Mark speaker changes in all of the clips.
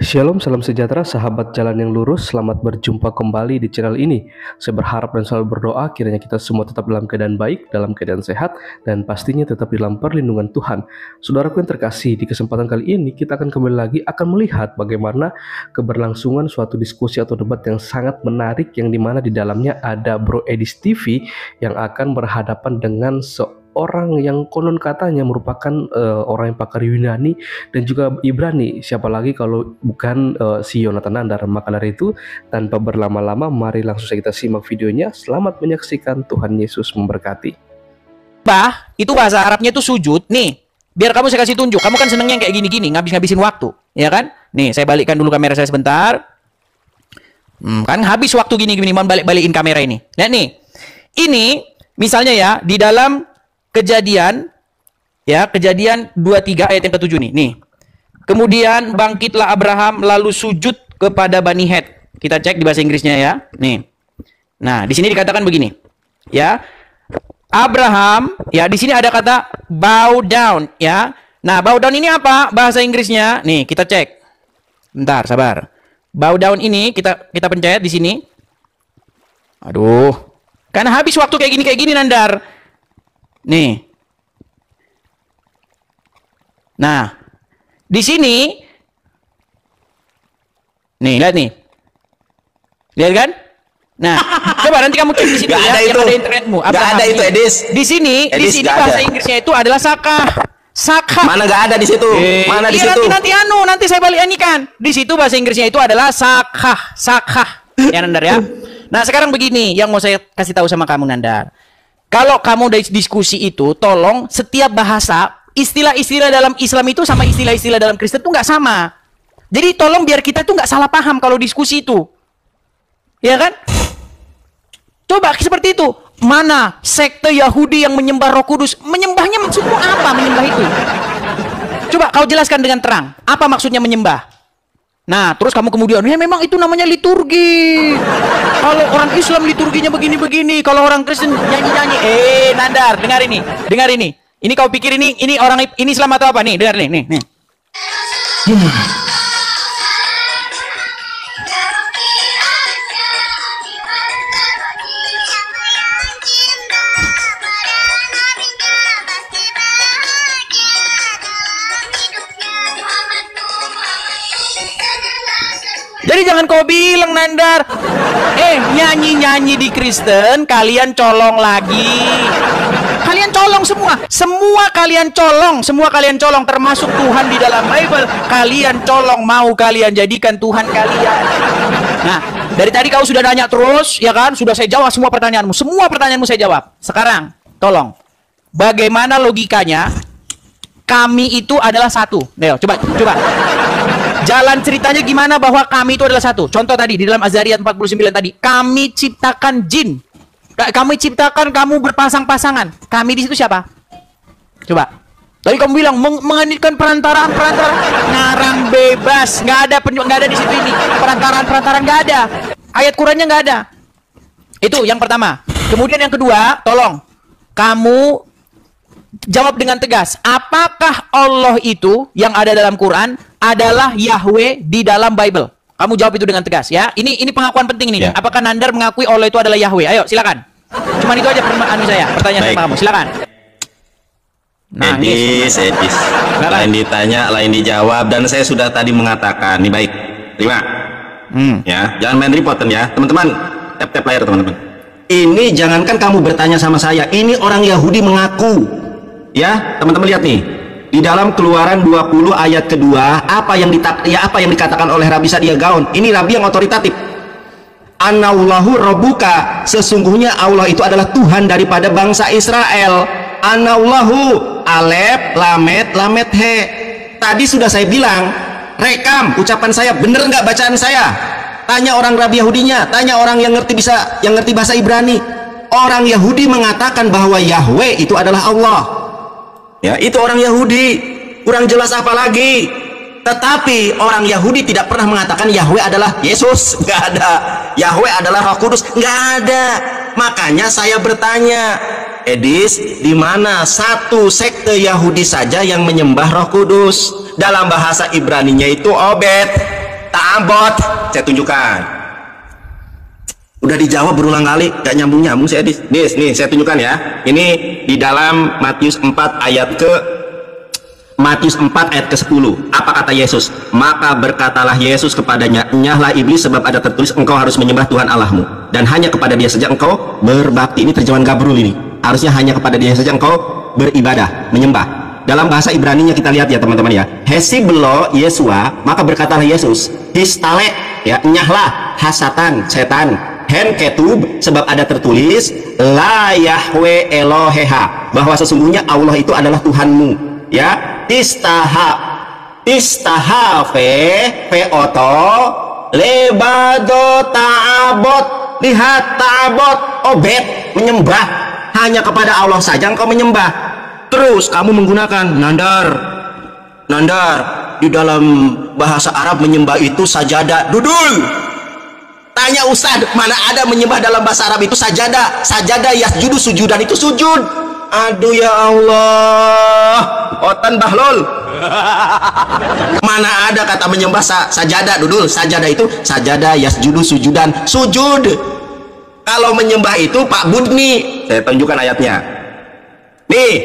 Speaker 1: Shalom, salam sejahtera, sahabat jalan yang lurus. Selamat berjumpa kembali di channel ini. Saya berharap dan selalu berdoa kiranya kita semua tetap dalam keadaan baik, dalam keadaan sehat, dan pastinya tetap dalam perlindungan Tuhan. Saudaraku yang terkasih, di kesempatan kali ini kita akan kembali lagi akan melihat bagaimana keberlangsungan suatu diskusi atau debat yang sangat menarik, yang dimana di dalamnya ada Bro Edis TV yang akan berhadapan dengan orang yang konon katanya merupakan orang yang pakar Yunani dan juga Ibrani. Siapa lagi kalau bukan si Yonatan Nandar. Maka dari itu, tanpa berlama-lama, mari langsung saja kita simak videonya. Selamat menyaksikan, Tuhan Yesus memberkati.
Speaker 2: Itu bahasa Arabnya itu sujud. Nih, biar kamu saya kasih tunjuk. Kamu kan senengnya kayak gini-gini, ngabis-ngabisin waktu, ya kan? Nih, saya balikkan dulu kamera saya sebentar. Kan habis waktu gini-gini, mau balik-balikin kamera ini. Nah nih, ini misalnya ya, di dalam Kejadian 23 ayat yang ke-7 nih. Nih. Kemudian bangkitlah Abraham lalu sujud kepada Bani Het. Kita cek di bahasa Inggrisnya ya. Nih. Nah, di sini dikatakan begini. Ya. Abraham, ya di sini ada kata bow down, ya. Nah, bow down ini apa bahasa Inggrisnya? Nih, kita cek. Bentar, sabar. Bow down ini kita pencet di sini. Aduh. Karena habis waktu kayak gini Nandar. Nih. Nah, di sini nih, lihat nih. Lihat kan? Nah, coba nanti kamu cek di situ ya,
Speaker 3: ada
Speaker 2: yang
Speaker 3: itu.
Speaker 2: ada internetmu.
Speaker 3: Gak ada itu, Edis.
Speaker 2: Di sini bahasa Inggrisnya itu adalah sakah. Sakah.
Speaker 3: Mana gak ada di situ? Mana di situ?
Speaker 2: Nanti saya balik kan. Di situ bahasa Inggrisnya itu adalah sakah. Sakah. Ya Nandar ya. Nah, sekarang begini yang mau saya kasih tahu sama kamu Nandar. Kalau kamu dari diskusi itu, tolong setiap bahasa, istilah-istilah dalam Islam itu sama istilah-istilah dalam Kristen itu nggak sama. Jadi tolong biar kita tuh nggak salah paham kalau diskusi itu. Ya kan? Coba seperti itu. Mana sekte Yahudi yang menyembah Roh Kudus? Menyembahnya maksudmu apa menyembah itu? Coba kau jelaskan dengan terang. Apa maksudnya menyembah? Nah, terus kamu kemudian, ya memang itu namanya liturgi. Kalau orang Islam liturginya begini-begini, kalau orang Kristen nyanyi-nyanyi. Nandar, dengar ini. Ini kau pikir ini orang ini Islam atau apa nih? Dengar nih. Jadi jangan kau bilang Nandar, nyanyi-nyanyi di Kristen, kalian colong lagi. Kalian colong semua kalian colong, termasuk Tuhan di dalam Bible. Kalian colong, mau kalian jadikan Tuhan kalian. Nah, dari tadi kau sudah nanya terus, ya kan? Sudah saya jawab semua pertanyaanmu saya jawab. Sekarang, tolong, bagaimana logikanya? Kami itu adalah satu. Neo, coba. Jalan ceritanya gimana bahwa kami itu adalah satu? Contoh tadi di dalam Az-Zariyat 49 tadi, kami ciptakan jin. Kami ciptakan kamu berpasang-pasangan. Kami di situ siapa? Coba. Tadi kamu bilang menghadirkan perantaraan. Ngarang bebas, nggak ada di situ ini. Perantaraan nggak ada. Ayat Qurannya nggak ada. Itu yang pertama. Kemudian yang kedua, tolong kamu jawab dengan tegas. Apakah Allah itu yang ada dalam Quran adalah Yahweh di dalam Bible? Kamu jawab itu dengan tegas ya. Ini pengakuan penting ini. Ya. Apakah Nandar mengakui Allah itu adalah Yahweh? Ayo silakan. Cuman itu aja pertanyaan sama kamu. Silakan. Nah,
Speaker 3: Edis. Lain ditanya, lain dijawab, dan saya sudah tadi mengatakan. Nih baik. Terima. Ya, jangan main reporten ya, teman-teman. Tap layar teman-teman. Ini jangankan kamu bertanya sama saya. Ini orang Yahudi mengaku. Ya, teman-teman lihat nih. Di dalam Keluaran 20 ayat kedua, apa yang dikatakan oleh Rabi Sadia Gaon? Ini Rabi yang otoritatif. Anallahu Rabbuka, sesungguhnya Allah itu adalah Tuhan daripada bangsa Israel. Anallahu, alef, lamet, he. Tadi sudah saya bilang, rekam ucapan saya, bener nggak bacaan saya? Tanya orang Rabi Yahudinya, tanya orang yang ngerti bahasa Ibrani. Orang Yahudi mengatakan bahwa Yahweh itu adalah Allah. Ya, itu orang Yahudi, kurang jelas apa lagi. Tetapi orang Yahudi tidak pernah mengatakan Yahweh adalah Yesus, nggak ada. Yahweh adalah Roh Kudus, nggak ada. Makanya saya bertanya, Edis, di mana satu sekte Yahudi saja yang menyembah Roh Kudus? Dalam bahasa Ibraninya itu Obed. ta'abot. Saya tunjukkan. Udah dijawab berulang kali, gak nyambung-nyambung saya nih saya tunjukkan ya. Ini di dalam Matius 4 ayat ke-10. Apa kata Yesus? Maka berkatalah Yesus kepadanya, enyahlah iblis, sebab ada tertulis engkau harus menyembah Tuhan Allahmu, dan hanya kepada Dia saja engkau berbakti. Ini terjemahan Gabrul ini. Harusnya hanya kepada Dia saja engkau beribadah, menyembah. Dalam bahasa Ibraninya kita lihat ya teman-teman ya. Hesiblo Yesua, maka berkatalah Yesus, histale ya, enyahlah hasatan setan. Hen ketub, sebab ada tertulis la Yahwe Eloheha, bahwa sesungguhnya Allah itu adalah Tuhanmu ya. Feoto lebado ta'abot. Lihat, ta'abot, obet, menyembah. Hanya kepada Allah saja engkau menyembah. Terus kamu menggunakan nandar di dalam bahasa Arab menyembah itu sajadah. Dudul, tanya Ustaz, mana ada menyembah dalam bahasa Arab itu sajadah? Sajadah yasjudu, sujudan itu sujud. Aduh ya Allah, otan bahlul. Mana ada kata menyembah sajadah? Dudul, sajadah itu sajadah yasjudu, sujudan, sujud. Kalau menyembah itu Pak Budni, saya tunjukkan ayatnya. Nih,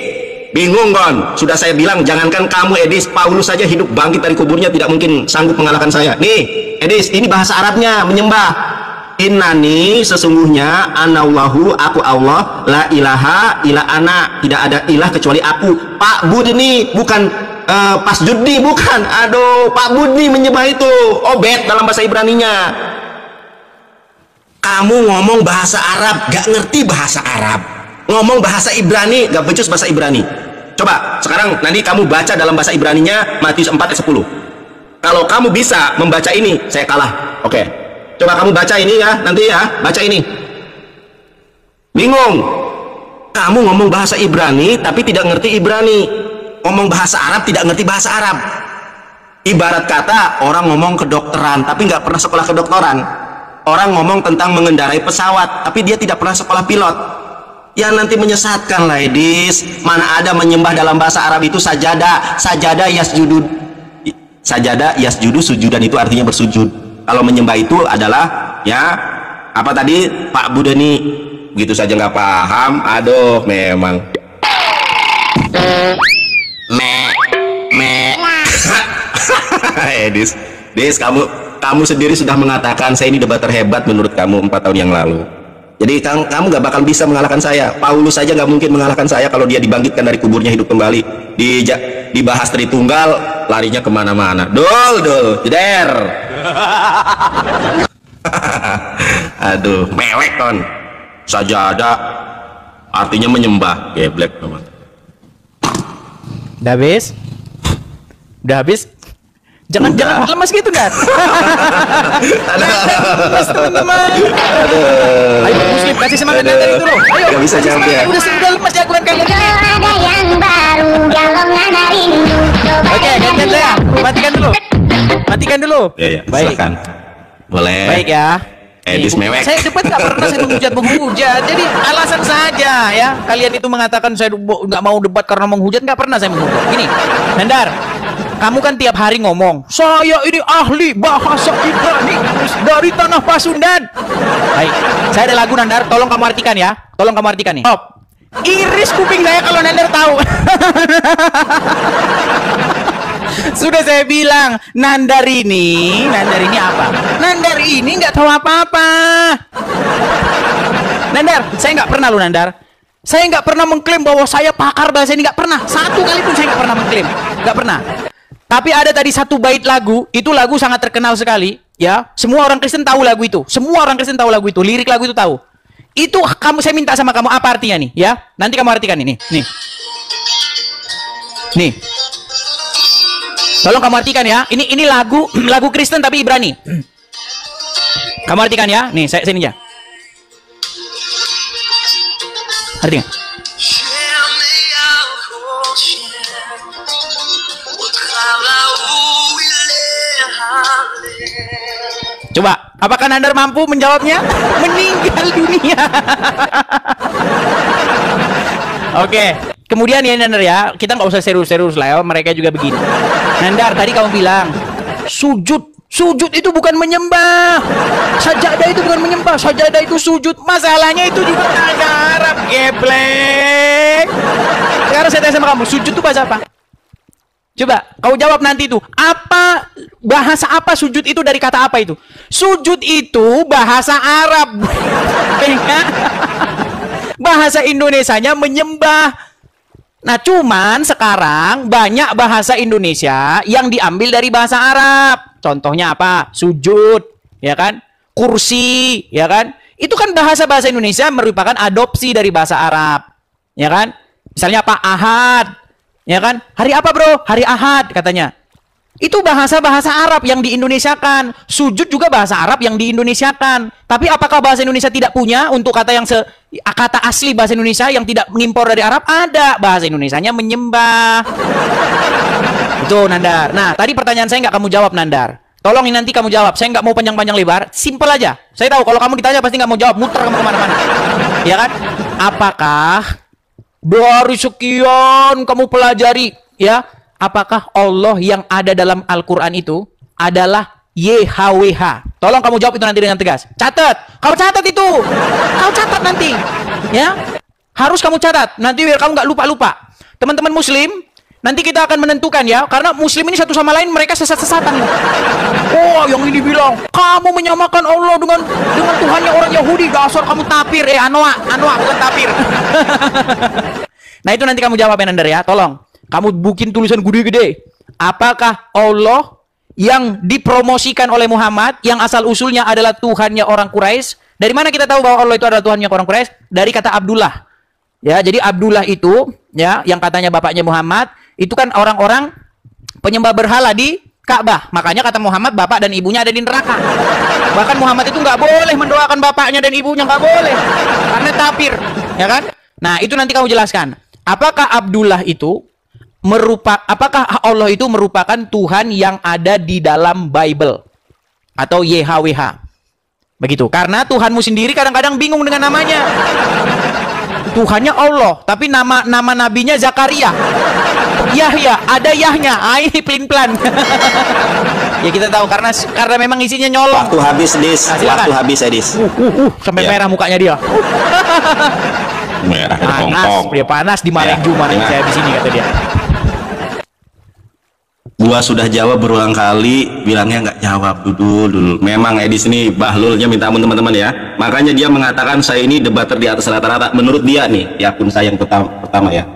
Speaker 3: bingung kon? Sudah saya bilang jangankan kamu Edis, Paulus saja hidup bangkit dari kuburnya tidak mungkin sanggup mengalahkan saya. Nih Edis, ini bahasa Arabnya menyembah. Innani, sesungguhnya anallahu, aku Allah, la ilaha illa ana, tidak ada ilah kecuali aku. Pak Budni, bukan Pas Judi, bukan. Aduh, Pak Budni menyembah itu obet dalam bahasa Ibraninya. Kamu ngomong bahasa Arab gak ngerti bahasa Arab, ngomong bahasa Ibrani gak becus bahasa Ibrani. Coba sekarang nanti kamu baca dalam bahasa Ibraninya Matius 4 ayat 10. Kalau kamu bisa membaca ini, saya kalah. Oke, coba kamu baca ini ya, nanti ya, baca ini. Bingung? Kamu ngomong bahasa Ibrani tapi tidak ngerti Ibrani, ngomong bahasa Arab tidak ngerti bahasa Arab. Ibarat kata orang ngomong kedokteran tapi nggak pernah sekolah kedokteran. Orang ngomong tentang mengendarai pesawat tapi dia tidak pernah sekolah pilot. Ya nanti menyesatkan ladies. Mana ada menyembah dalam bahasa Arab itu sajadah. Sajadah yasjudu. Sajadah yasjudu, sujudan itu artinya bersujud. Kalau menyembah itu adalah ya apa tadi Pak Budani, gitu saja nggak paham. Aduh memang Dis, kamu sendiri sudah mengatakan saya ini debater hebat menurut kamu 4 tahun yang lalu. Jadi kamu gak bakal bisa mengalahkan saya. Paulus saja gak mungkin mengalahkan saya kalau dia dibangkitkan dari kuburnya hidup kembali. Dibahas Tritunggal larinya kemana-mana. Dul jeder. Aduh mewek kon. Sajadah artinya menyembah. Geblek teman.
Speaker 2: Udah habis? Udah habis? Jangan lemas gitu kan. Lemas teman-teman. Ayo Muslim kasih semangat dari dulu. Ayo.
Speaker 3: Gak bisa jawab ya.
Speaker 2: Udah lemas jagoan kayak gini.
Speaker 4: Ada yang baru golongan rindu.
Speaker 2: Oke, gantian saya. Matikan dulu.
Speaker 3: Ya,
Speaker 2: baik.
Speaker 3: Silakan. Boleh.
Speaker 2: Baik ya.
Speaker 3: Edis mewek.
Speaker 2: Saya debat nggak pernah saya menghujat. Jadi alasan saja ya. Kalian itu mengatakan saya nggak mau debat karena menghujat, nggak pernah saya menghujat. Gini, Nandar, kamu kan tiap hari ngomong, saya ini ahli bahasa Ibrani dari tanah Pasundan. Baik, saya ada lagu Nandar, tolong kamu artikan ya. Tolong kamu artikan nih. Stop. Iris kuping saya kalau Nandar tahu. Sudah saya bilang, Nandar ini apa? Nandar ini nggak tahu apa-apa. Nandar, saya nggak pernah Nandar. Saya nggak pernah mengklaim bahwa saya pakar bahasa ini, nggak pernah. Satu kali pun saya nggak pernah mengklaim, nggak pernah. Tapi ada tadi satu bait lagu, itu lagu sangat terkenal sekali, ya. Semua orang Kristen tahu lagu itu. Semua orang Kristen tahu lagu itu, lirik lagu itu tahu. Itu saya minta sama kamu apa artinya nih, ya? Nanti kamu artikan ini, nih. Tolong kamu artikan ya. Ini lagu Kristen tapi Ibrani. Kamu artikan ya. Nih, saya sini aja. Artikan. Coba, apakah Nandar mampu menjawabnya? Meninggal dunia. Oke. Kemudian ya Nandar ya, kita nggak usah serius-serius lah ya, mereka juga begini. Nandar, tadi kamu bilang sujud Sujud itu bukan menyembah. Sajadah itu bukan menyembah. Sajadah itu sujud. Masalahnya itu juga bahasa Arab. Geblek. Sekarang saya tanya sama kamu, sujud itu bahasa apa? Coba kau jawab nanti itu. Apa bahasa apa sujud itu, dari kata apa itu? Sujud itu bahasa Arab. Bahasa Indonesianya menyembah. Nah, cuman sekarang banyak bahasa Indonesia yang diambil dari bahasa Arab. Contohnya apa? Sujud, ya kan? Kursi, ya kan? Itu kan bahasa-bahasa Indonesia merupakan adopsi dari bahasa Arab, ya kan? Misalnya apa? Ahad, ya kan? Hari apa, bro? Hari Ahad katanya. Itu bahasa-bahasa Arab yang diindonesiakan. Sujud juga bahasa Arab yang diindonesiakan. Tapi apakah bahasa Indonesia tidak punya untuk kata yang kata asli bahasa Indonesia yang tidak mengimpor dari Arab? Ada. Bahasa Indonesianya menyembah. Itu, Nandar. Nah, tadi pertanyaan saya nggak kamu jawab, Nandar. Tolong nanti kamu jawab. Saya nggak mau panjang-panjang lebar. Simpel aja. Saya tahu kalau kamu ditanya pasti nggak mau jawab. Muter kamu kemana-mana. Ya kan? Apakah dari sekian kamu pelajari, ya, apakah Allah yang ada dalam Al-Quran itu adalah YHWH? Tolong kamu jawab itu nanti dengan tegas. Catat. Kau catat itu. Kau catat nanti. Ya. Harus kamu catat. Nanti biar kamu nggak lupa-lupa. Teman-teman muslim, nanti kita akan menentukan ya. Karena muslim ini satu sama lain mereka sesat-sesatan. Oh, yang ini bilang, kamu menyamakan Allah dengan Tuhannya orang Yahudi. Dasar kamu tapir. Anwa bukan tapir. Nah, itu nanti kamu jawab ya, Nandar ya. Tolong. Kamu bikin tulisan gede-gede. Apakah Allah yang dipromosikan oleh Muhammad, yang asal usulnya adalah Tuhannya orang Quraisy? Dari mana kita tahu bahwa Allah itu adalah Tuhannya orang Quraisy? Dari kata Abdullah. Ya, jadi Abdullah itu, ya, yang katanya bapaknya Muhammad, itu kan orang-orang penyembah berhala di Ka'bah. Makanya kata Muhammad, bapak dan ibunya ada di neraka. Bahkan Muhammad itu nggak boleh mendoakan bapaknya dan ibunya, nggak boleh. Karena kafir, ya kan? Nah, itu nanti kamu jelaskan. Apakah Abdullah itu apakah Allah itu merupakan Tuhan yang ada di dalam Bible atau YHWH? Begitu. Karena Tuhanmu sendiri kadang-kadang bingung dengan namanya. Tuhannya Allah, tapi nama nabinya Zakaria. Yahya, ada Yahnya. Ini pelin-pelan. Ya kita tahu karena memang isinya nyolong.
Speaker 3: Waktu habis, Dis.
Speaker 2: Nah,
Speaker 3: waktu habis, Dis.
Speaker 2: Sampai
Speaker 3: Ya.
Speaker 2: merah mukanya dia.
Speaker 3: Merah,
Speaker 2: Panas, dia panas dimarahin Jumarahin saya di sini kata dia.
Speaker 3: Gua sudah jawab berulang kali, bilangnya nggak jawab dulu. Memang Edis ini bahlulnya minta ampun teman-teman ya. Makanya dia mengatakan saya ini debater di atas rata-rata. Menurut dia nih, ya akun saya yang pertama ya.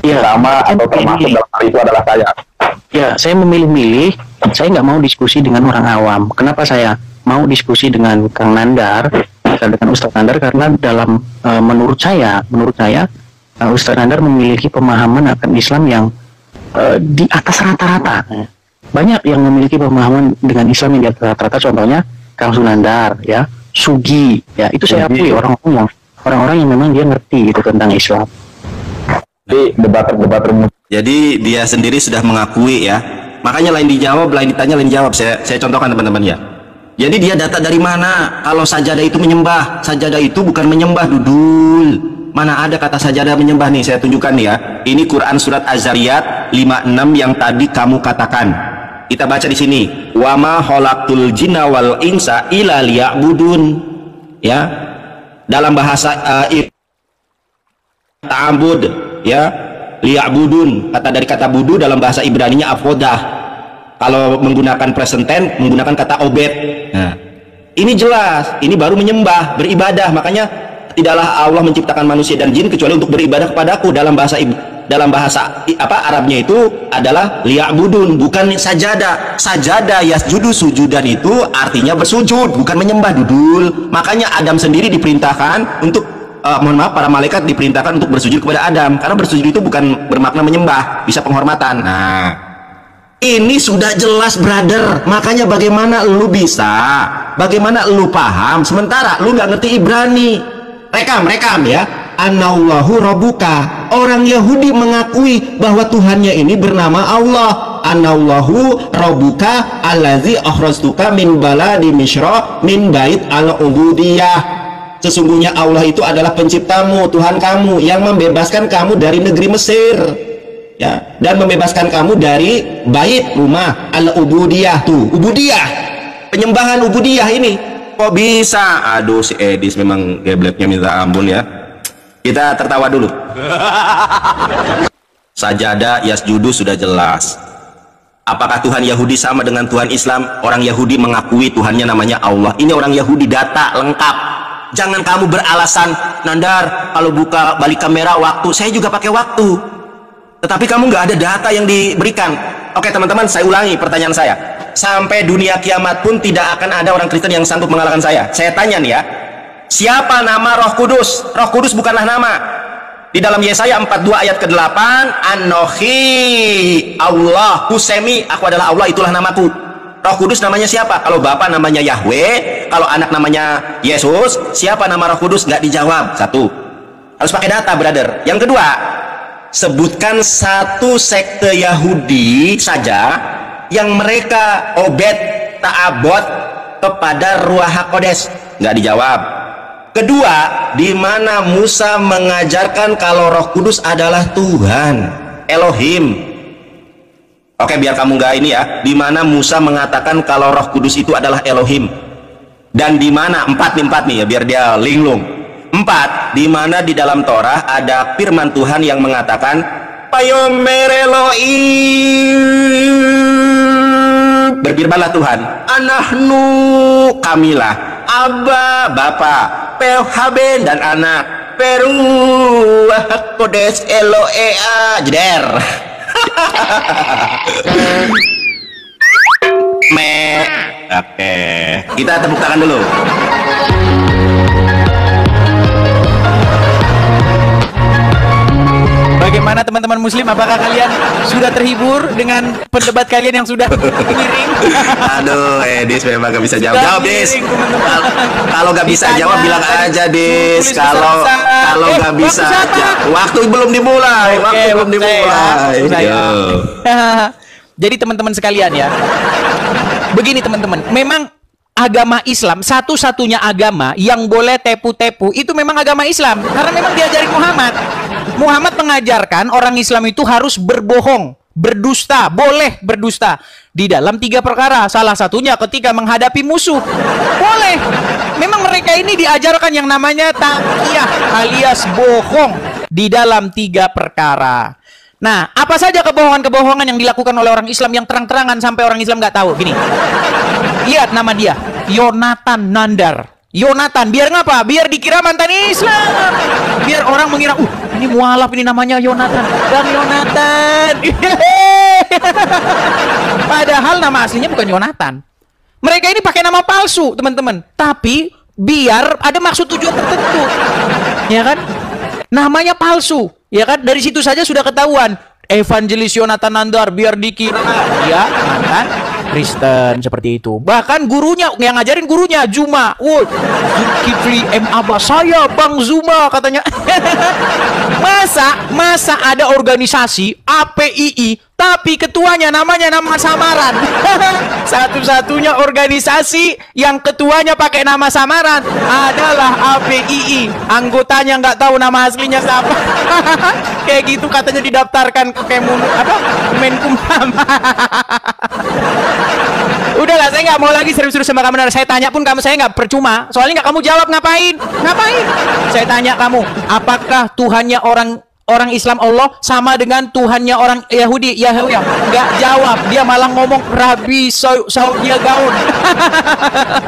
Speaker 5: Sama atau termasuk dalam hal itu adalah saya. Ya, saya memilih-milih. Saya nggak mau diskusi dengan orang awam. Kenapa saya mau diskusi dengan Kang Nandar, dengan Ustadz Nandar? Karena dalam menurut saya Ustadz Nandar memiliki pemahaman akan Islam yang di atas rata-rata. Banyak yang memiliki pemahaman dengan Islam yang di atas rata-rata. Contohnya Kang Sunandar, ya, Sugi, ya, itu saya akui orang-orang yang memang dia ngerti gitu tentang Islam.
Speaker 3: Jadi debater. Jadi dia sendiri sudah mengakui ya. Makanya lain dijawab, lain ditanya, lain jawab. Saya contohkan teman-teman ya. Jadi dia data dari mana? Kalau sajadah itu menyembah, sajadah itu bukan menyembah, Dudul. Mana ada kata sajadah menyembah nih? Saya tunjukkan nih ya. Ini Quran surat Az-Zariyat 56 yang tadi kamu katakan. Kita baca di sini. Wa ma khalaqtul jinna wal insa illa liya'budun. Ya. Dalam bahasa ta'bud, ya. Liya'budun. Kata dari kata budu dalam bahasa Ibraninya afodah. Kalau menggunakan present tense menggunakan kata obed. Nah, ini jelas. Ini baru menyembah, beribadah. Makanya tidaklah Allah menciptakan manusia dan jin kecuali untuk beribadah kepadaku. Dalam bahasa Arabnya itu adalah liya'budun, bukan sajadah. Sajadah yasjudu, sujudan itu artinya bersujud, bukan menyembah, Dudul. Makanya Adam sendiri diperintahkan untuk para malaikat diperintahkan untuk bersujud kepada Adam, karena bersujud itu bukan bermakna menyembah, bisa penghormatan. Nah, ini sudah jelas, brother. Makanya bagaimana lu paham sementara lu nggak ngerti Ibrani. Rekam ya. Anallahu rabbuka. Orang Yahudi mengakui bahwa Tuhannya ini bernama Allah. Anallahu rabbuka allazi akhrajtuka min baladi Misra min bait al-ubudiyah. Sesungguhnya Allah itu adalah penciptamu, Tuhan kamu yang membebaskan kamu dari negeri Mesir. ya, dan membebaskan kamu dari bait rumah al-ubudiyah. Tuh, ubudiyah, penyembahan ubudiyah ini kok bisa? Aduh, si Edis memang gebletnya minta ampun ya. Kita tertawa dulu. Sajadah yasjudu sudah jelas. Apakah Tuhan Yahudi sama dengan Tuhan Islam? Orang Yahudi mengakui Tuhannya namanya Allah. Ini orang Yahudi, data lengkap. Jangan kamu beralasan, Nandar, kalau buka balik kamera waktu, saya juga pakai waktu. Tetapi kamu nggak ada data yang diberikan. Oke teman-teman, saya ulangi pertanyaan saya. Sampai dunia kiamat pun tidak akan ada orang Kristen yang sanggup mengalahkan saya. Saya tanya nih ya, siapa nama Roh Kudus? Roh Kudus bukanlah nama. Di dalam Yesaya 42 ayat ke-8, Anohi Allah Husemi, aku adalah Allah, itulah namaku. Roh Kudus namanya siapa? Kalau Bapa namanya Yahweh, kalau anak namanya Yesus, siapa nama Roh Kudus? Nggak dijawab. Satu, harus pakai data, brother. Yang kedua, sebutkan satu sekte Yahudi saja yang mereka obed ta'abot kepada Ruach HaKodes. Nggak dijawab. Kedua, di mana Musa mengajarkan kalau Roh Kudus adalah Tuhan, Elohim. Oke, biar kamu nggak ini ya. Di mana Musa mengatakan kalau Roh Kudus itu adalah Elohim. Dan di mana empat nih ya, biar dia linglung. 4, di mana di dalam Torah ada firman Tuhan yang mengatakan Payomer Elohim, berfirmanlah Tuhan, Anahnu, kamilah, Abba, Bapa, Pelhaben, dan anak, Peruah Kodes Eloea, jeder. Oke, kita tepuk tangan dulu.
Speaker 2: Bagaimana teman-teman muslim, apakah kalian sudah terhibur dengan pendebat kalian yang sudah miring?
Speaker 3: Aduh, Dis memang gak bisa jawab. Jawab, Dis. Kalau gak bisa jawab bilang aja, Dis. Kalau gak bisa, waktu belum dimulai.
Speaker 2: Jadi teman-teman sekalian ya, begini teman-teman, memang agama Islam satu-satunya agama yang boleh tepu-tepu itu memang agama Islam, karena memang diajari Muhammad mengajarkan orang Islam itu harus berbohong, berdusta, boleh berdusta di dalam 3 perkara. Salah satunya ketika menghadapi musuh. Boleh. Memang mereka ini diajarkan yang namanya taqiyah alias bohong di dalam 3 perkara. Nah, apa saja kebohongan-kebohongan yang dilakukan oleh orang Islam yang terang-terangan sampai orang Islam nggak tahu? Gini, lihat nama dia, Yonatan Nandar. Yonatan, biar ngapa? Biar dikira mantan Islam. Biar orang mengira, ini mualaf, ini namanya Yonatan. Bang Yonatan. Padahal nama aslinya bukan Yonatan. Mereka ini pakai nama palsu, teman-teman. Tapi biar ada maksud tujuan tertentu. Ya kan? Namanya palsu. Ya kan? Dari situ saja sudah ketahuan. Evangelis Yonatan Nandar, biar dikira dia mantan Kristen, seperti itu. Bahkan gurunya yang ngajarin, gurunya Zuma. Zulkifli M. Abbas, saya Bang Zuma katanya. Masa ada organisasi APII tapi ketuanya namanya nama samaran. Satu-satunya organisasi yang ketuanya pakai nama samaran adalah APII. Anggotanya nggak tahu nama aslinya siapa. Kayak gitu katanya didaftarkan ke Kemenkumham. Udahlah, saya nggak mau lagi serius-serius sama kamu. Saya tanya pun saya nggak percuma. Soalnya nggak kamu jawab, ngapain? Saya tanya kamu, apakah Tuhannya orang Islam Allah sama dengan Tuhannya orang Yahudi? Yahweh. Nggak jawab, dia malah ngomong Rabi Saudia Gaun.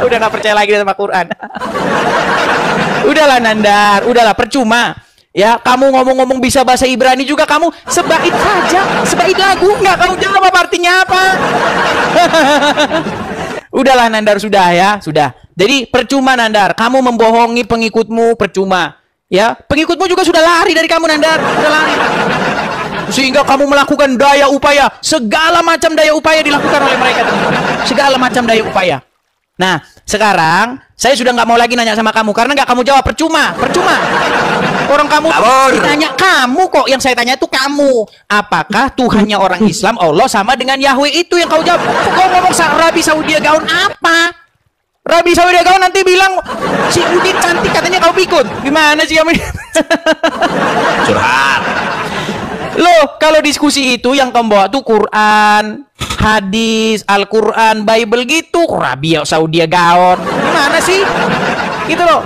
Speaker 2: Udah nggak percaya lagi sama Quran. Udahlah Nandar, udahlah, percuma. Ya, kamu ngomong-ngomong bisa bahasa Ibrani juga, kamu sebait saja, sebait lagu, nggak kamu jawab artinya apa. Udahlah Nandar, sudah ya, sudah. Jadi percuma Nandar, kamu membohongi pengikutmu, percuma. Ya, pengikutmu juga sudah lari dari kamu Nandar, sudah lari. Sehingga kamu melakukan daya upaya, segala macam daya upaya dilakukan oleh mereka, segala macam daya upaya. Nah, sekarang saya sudah nggak mau lagi nanya sama kamu karena nggak kamu jawab, percuma. Orang kamu tanya kamu kok, yang saya tanya itu kamu. Apakah Tuhannya orang Islam Allah sama dengan Yahweh itu yang kau jawab? Kau ngomong Rabi Saudia Gaun apa? Rabi Saudia Gaun nanti bilang si Udin cantik katanya kau pikun. Gimana sih kamu?
Speaker 3: Curhat.
Speaker 2: Loh, kalau diskusi itu yang kamu bawa tuh Quran, hadis, Al-Quran, Bible gitu. Arabia Saudi gaon. Gimana sih? Gitu loh.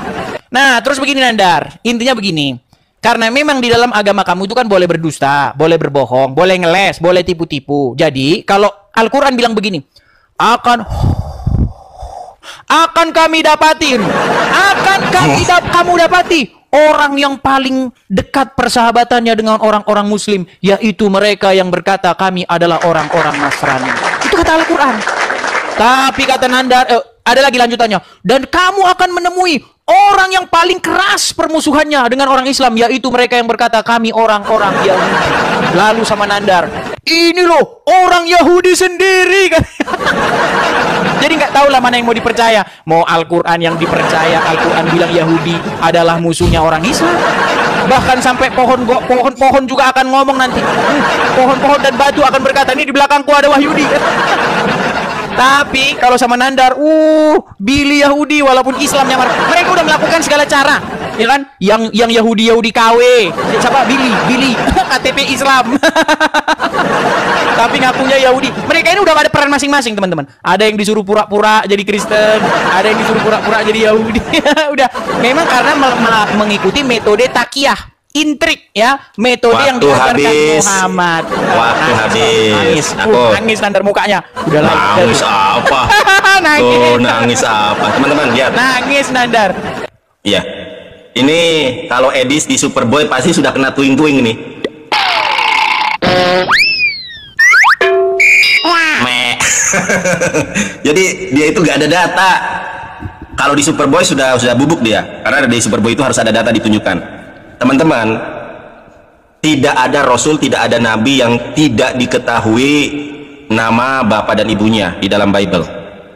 Speaker 2: Nah, terus begini Nandar. Intinya begini. Karena memang di dalam agama kamu itu kan boleh berdusta, boleh berbohong, boleh ngeles, boleh tipu-tipu. Jadi, kalau Al-Quran bilang begini, akan kami dapatin, kamu dapati orang yang paling dekat persahabatannya dengan orang-orang muslim, yaitu mereka yang berkata kami adalah orang-orang Nasrani. Itu kata Al-Quran. Tapi kata Nandar, ada lagi lanjutannya, dan kamu akan menemui orang yang paling keras permusuhannya dengan orang Islam, yaitu mereka yang berkata kami orang-orang Yahudi. Lalu sama Nandar, ini loh orang Yahudi sendiri kan. Jadi nggak tahu lah mana yang mau dipercaya. Mau Al-Quran yang dipercaya, Al-Quran bilang Yahudi adalah musuhnya orang Islam. Bahkan sampai pohon juga akan ngomong nanti. Pohon-pohon dan batu akan berkata, ini di belakangku ada Wahyudi. Tapi kalau sama Nandar, Billy Yahudi walaupun Islamnya mereka udah melakukan segala cara, ya kan? Yang Yahudi KW, siapa? Billy KTP Islam. Tapi ngakunya Yahudi. Mereka ini udah ada peran masing-masing, teman-teman. Ada yang disuruh pura-pura jadi Kristen, ada yang disuruh pura-pura jadi Yahudi. Udah, memang karena mengikuti metode takiyah, intrik ya, metode yang diajarkan Muhammad.
Speaker 3: Waktu habis.
Speaker 2: Nangis Nandar mukanya. Udah
Speaker 3: nangis apa? Nangis apa? Teman-teman lihat.
Speaker 2: Nangis Nandar.
Speaker 3: Iya. Ini kalau Edis di Superboy pasti sudah kena tuing-tuing ini. Jadi dia itu gak ada data. Kalau di Superboy sudah bubuk dia, karena di Superboy itu harus ada data ditunjukkan. Teman-teman, tidak ada Rasul, tidak ada Nabi yang tidak diketahui nama bapak dan ibunya di dalam Bible.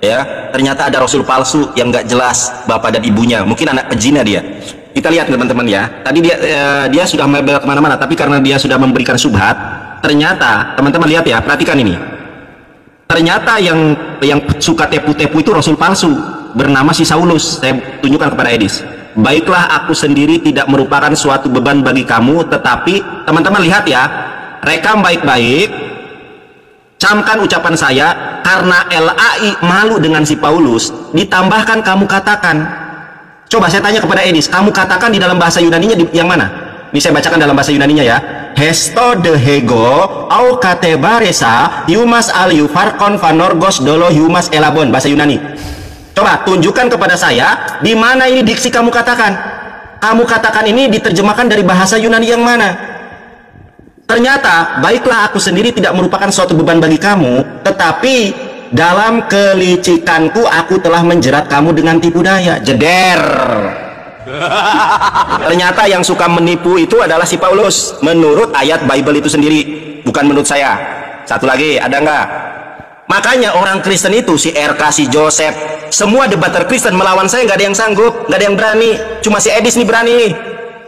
Speaker 3: Ya, ternyata ada Rasul palsu yang gak jelas bapak dan ibunya. Mungkin anak pezina dia. Kita lihat teman-teman ya. Tadi dia sudah melebar kemana-mana, tapi karena dia sudah memberikan subhat, ternyata teman-teman lihat ya, perhatikan ini. Ternyata yang suka tepu-tepu itu Rasul palsu bernama si Saulus. Saya tunjukkan kepada Edis. Baiklah, aku sendiri tidak merupakan suatu beban bagi kamu, tetapi teman-teman lihat ya, rekam baik-baik, camkan ucapan saya. Karena LAI malu dengan si Paulus, ditambahkan kamu katakan. Coba saya tanya kepada Edis, kamu katakan di dalam bahasa Yunaninya yang mana? Ini saya bacakan dalam bahasa Yunaninya ya. Hesto de hego au katebaresa yumas aliu farkon vanorgos dolo yumas elabon. Bahasa Yunani. Coba tunjukkan kepada saya di mana ini diksi kamu katakan. Kamu katakan ini diterjemahkan dari bahasa Yunani yang mana? Ternyata, baiklah aku sendiri tidak merupakan suatu beban bagi kamu, tetapi dalam kelicikanku aku telah menjerat kamu dengan tipu daya. Jeder. Ternyata yang suka menipu itu adalah si Paulus menurut ayat Bible itu sendiri, bukan menurut saya. Satu lagi, ada nggak? Makanya orang Kristen itu, si RK, si Joseph, semua debater Kristen melawan saya nggak ada yang sanggup, nggak ada yang berani. Cuma si Edis nih berani.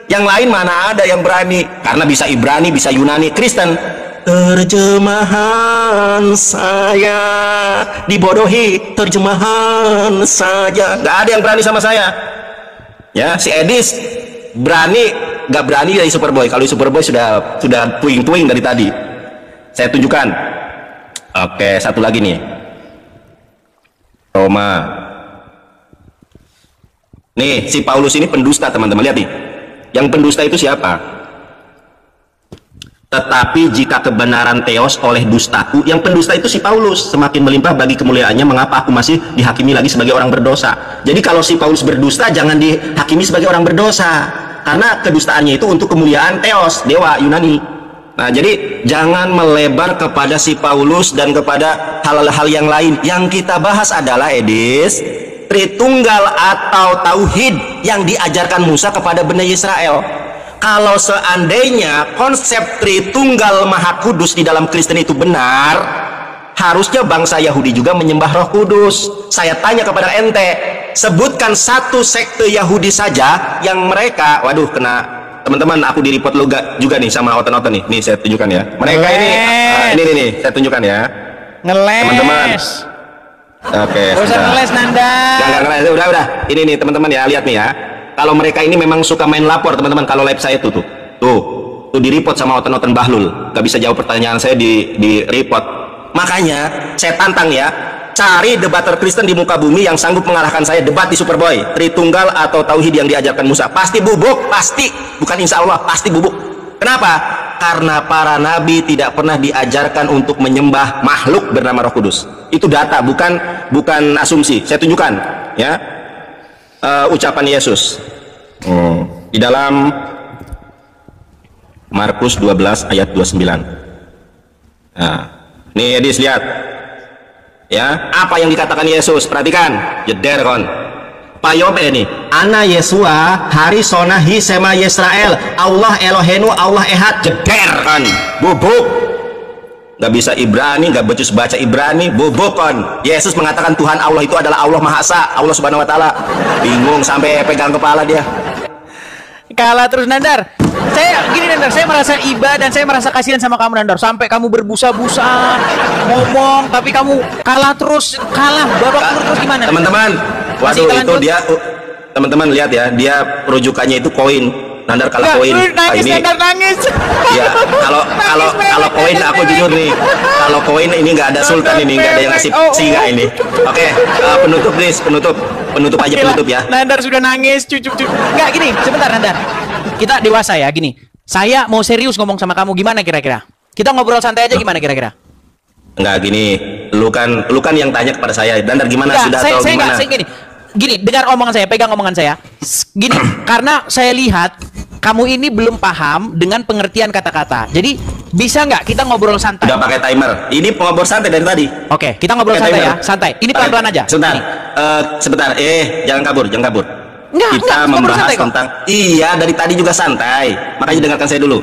Speaker 3: Yang lain mana ada yang berani? Karena bisa Ibrani, bisa Yunani. Kristen, terjemahan saya dibodohi, terjemahan saja. Nggak ada yang berani sama saya. Ya, si Edis berani, nggak berani dari Superboy. Kalau di Superboy sudah puing-puing dari tadi. Saya tunjukkan. Oke, satu lagi nih. Roma. Nih, si Paulus ini pendusta, teman-teman. Lihat nih. Yang pendusta itu siapa? Tetapi jika kebenaran teos oleh dustaku, yang pendusta itu si Paulus, semakin melimpah bagi kemuliaannya, mengapa aku masih dihakimi lagi sebagai orang berdosa? Jadi kalau si Paulus berdusta, jangan dihakimi sebagai orang berdosa, karena kedustaannya itu untuk kemuliaan teos, dewa Yunani. Nah, jadi jangan melebar kepada si Paulus dan kepada hal-hal yang lain. Yang kita bahas adalah Edis, Tritunggal atau Tauhid yang diajarkan Musa kepada Bani Israel. Kalau seandainya konsep Tritunggal Maha Kudus di dalam Kristen itu benar, harusnya bangsa Yahudi juga menyembah Roh Kudus. Saya tanya kepada ente, sebutkan satu sekte Yahudi saja yang mereka, waduh kena teman-teman, aku di report juga nih sama otot-otot nih. Nih saya tunjukkan ya. Mereka ini nih saya tunjukkan ya.
Speaker 2: Ngeles. Teman-teman.
Speaker 3: Oke.
Speaker 2: Usah ngeles Nanda.
Speaker 3: Jangan ngeles. Udah. Ini nih teman-teman ya, lihat nih ya. Kalau mereka ini memang suka main lapor, teman-teman. Kalau live saya tuh Tuh di report sama Oten Bahlul, gak bisa jawab pertanyaan saya di report. Makanya saya tantang ya, cari debater Kristen di muka bumi yang sanggup mengalahkan saya debat di Superboy, Tritunggal atau Tauhid yang diajarkan Musa. Pasti bubuk, pasti, bukan insya Allah, pasti bubuk. Kenapa? Karena para nabi tidak pernah diajarkan untuk menyembah makhluk bernama Roh Kudus. Itu data, bukan asumsi. Saya tunjukkan ya, ucapan Yesus di dalam Markus 12 ayat 29. Nah, nih Edis lihat ya, apa yang dikatakan Yesus. Perhatikan, jeder kon payobe ini, ana Yesua hari sonahi sema Yisrael, Allah Elohenu, Allah Ehad, jeder kan, bubuk, nggak bisa Ibrani, nggak becus baca Ibrani, bubuk kan. Yesus mengatakan Tuhan Allah itu adalah Allah Maha Esa, Allah Subhanahu Wa Taala. Bingung sampai pegang kepala dia.
Speaker 2: Kalah terus Nandar. Saya gini Nandar, saya merasa iba dan saya merasa kasihan sama kamu Nandar. Sampai kamu berbusa-busa ngomong, tapi kamu kalah terus, babak terus gimana?
Speaker 3: Teman-teman, waduh itu dia, teman-teman lihat ya, dia rujukannya itu koin. Nandar kalah koin.
Speaker 2: Nangis,
Speaker 3: ini
Speaker 2: Nandar nangis.
Speaker 3: Ya, kalau koin aku jujur nih, kalau koin ini nggak ada sultan, ini nggak ada yang ngasih singa ini. Oke, penutup please, penutup aja, penutup ya.
Speaker 2: Nandar sudah nangis, cucu. Nggak gini, sebentar Nandar. Kita dewasa ya, gini. Saya mau serius ngomong sama kamu, gimana kira-kira? Kita ngobrol santai aja, gimana kira-kira?
Speaker 3: Enggak gini, lu kan yang tanya kepada saya, Nandar gimana
Speaker 2: Nggak,
Speaker 3: sudah
Speaker 2: saya,
Speaker 3: atau
Speaker 2: saya
Speaker 3: gimana?
Speaker 2: Nggak, gini, dengar omongan saya, pegang omongan saya. Gini, karena saya lihat kamu ini belum paham dengan pengertian kata-kata. Jadi bisa nggak kita ngobrol santai?
Speaker 3: Udah pakai timer. Ini ngobrol santai dari tadi.
Speaker 2: Oke, kita ngobrol santai ya, santai. Ini pelan-pelan aja.
Speaker 3: Sebentar. Jangan kabur. Kita membahas tentang. Iya, dari tadi juga santai. Makanya dengarkan saya dulu.